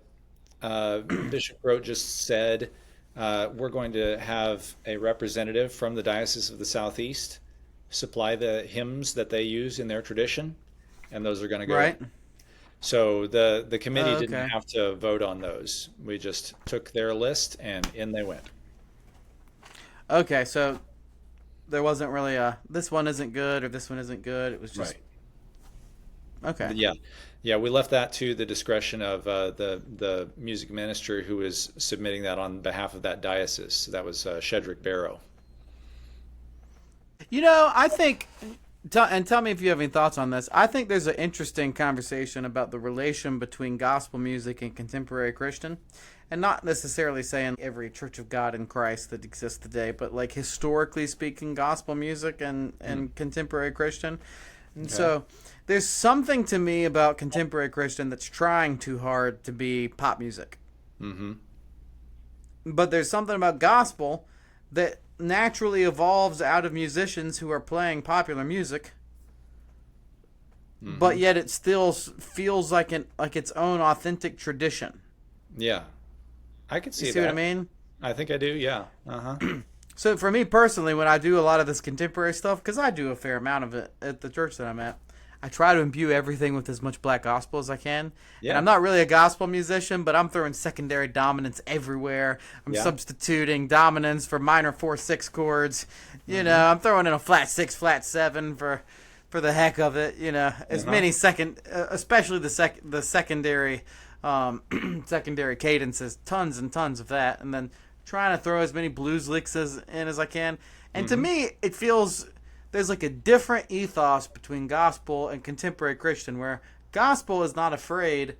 Bishop Grote just said, we're going to have a representative from the Diocese of the Southeast supply the hymns that they use in their tradition, and those are going to go. Right. So the committee okay. didn't have to vote on those. We just took their list, and in they went. Okay, so there wasn't really this one isn't good or this one isn't good. It was just... Right. Okay. Yeah, we left that to the discretion of the music minister who was submitting that on behalf of that diocese. That was Shedrick Barrow. You know, I think, and tell me if you have any thoughts on this, I think there's an interesting conversation about the relation between gospel music and contemporary Christian. And not necessarily saying every Church of God in Christ that exists today, but like historically speaking, gospel music and contemporary Christian. And so there's something to me about contemporary Christian that's trying too hard to be pop music. Mm-hmm. But there's something about gospel that naturally evolves out of musicians who are playing popular music, but yet it still feels like its own authentic tradition. Yeah, I could see that. You see what I mean? I think I do. Yeah. So for me personally, when I do a lot of this contemporary stuff, because I do a fair amount of it at the church that I'm at, I try to imbue everything with as much black gospel as I can. Yeah. And I'm not really a gospel musician, but I'm throwing secondary dominants everywhere. I'm substituting dominants for minor 4/6 chords. You know, I'm throwing in a flat 6, flat 7 for the heck of it. You know, as many especially the secondary secondary cadences, tons and tons of that, and then trying to throw as many blues licks in as I can. And to me, it feels there's like a different ethos between gospel and contemporary Christian, where gospel is not afraid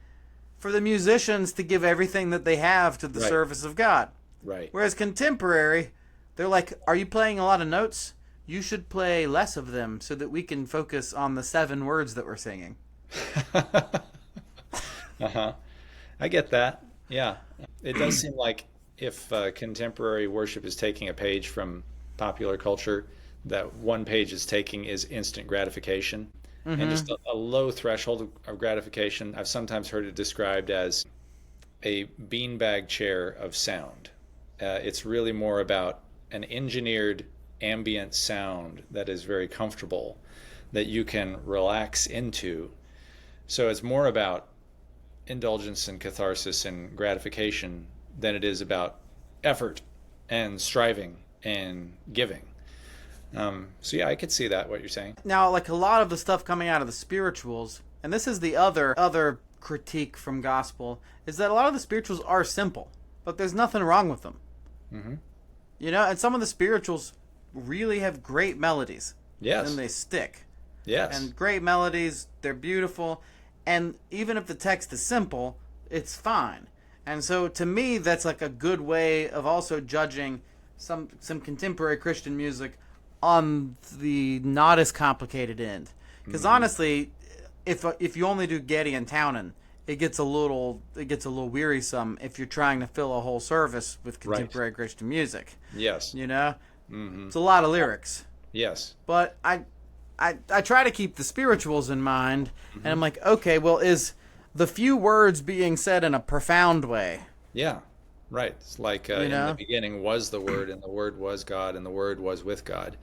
for the musicians to give everything that they have to the service of God. Right. Whereas contemporary, they're like, are you playing a lot of notes? You should play less of them so that we can focus on the 7 words that we're singing. I get that. Yeah. It does seem like if contemporary worship is taking a page from popular culture, that one page is taking is instant gratification, and just a low threshold of gratification. I've sometimes heard it described as a beanbag chair of sound. It's really more about an engineered ambient sound that is very comfortable, that you can relax into. So it's more about indulgence and catharsis and gratification than it is about effort and striving and giving. So yeah, I could see that, what you're saying. Now, like a lot of the stuff coming out of the spirituals, and this is the other critique from gospel, is that a lot of the spirituals are simple, but there's nothing wrong with them. You know, and some of the spirituals really have great melodies. Yes. And they stick. Yes. And great melodies, they're beautiful, and even if the text is simple, it's fine. And so to me, that's like a good way of also judging some contemporary Christian music on the not as complicated end. Because honestly, if you only do Getty and Townend, it gets a little wearisome if you're trying to fill a whole service with contemporary Christian music. Yes. You know? It's a lot of lyrics. Yes. But I try to keep the spirituals in mind, and I'm like, okay, well, is the few words being said in a profound way? Yeah. Right. It's like in the beginning was the Word, and the Word was God, and the Word was with God.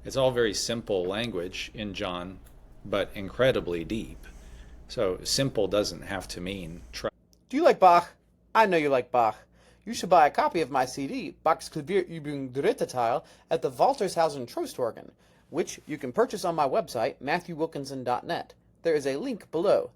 It's all very simple language in John, but incredibly deep. So simple doesn't have to mean try. Do you like Bach? I know you like Bach. You should buy a copy of my CD, Bach's Klavierübung Dritter Teil, at the Waltershausen Trostorgan, which you can purchase on my website, MatthewWilkinson.net. There is a link below.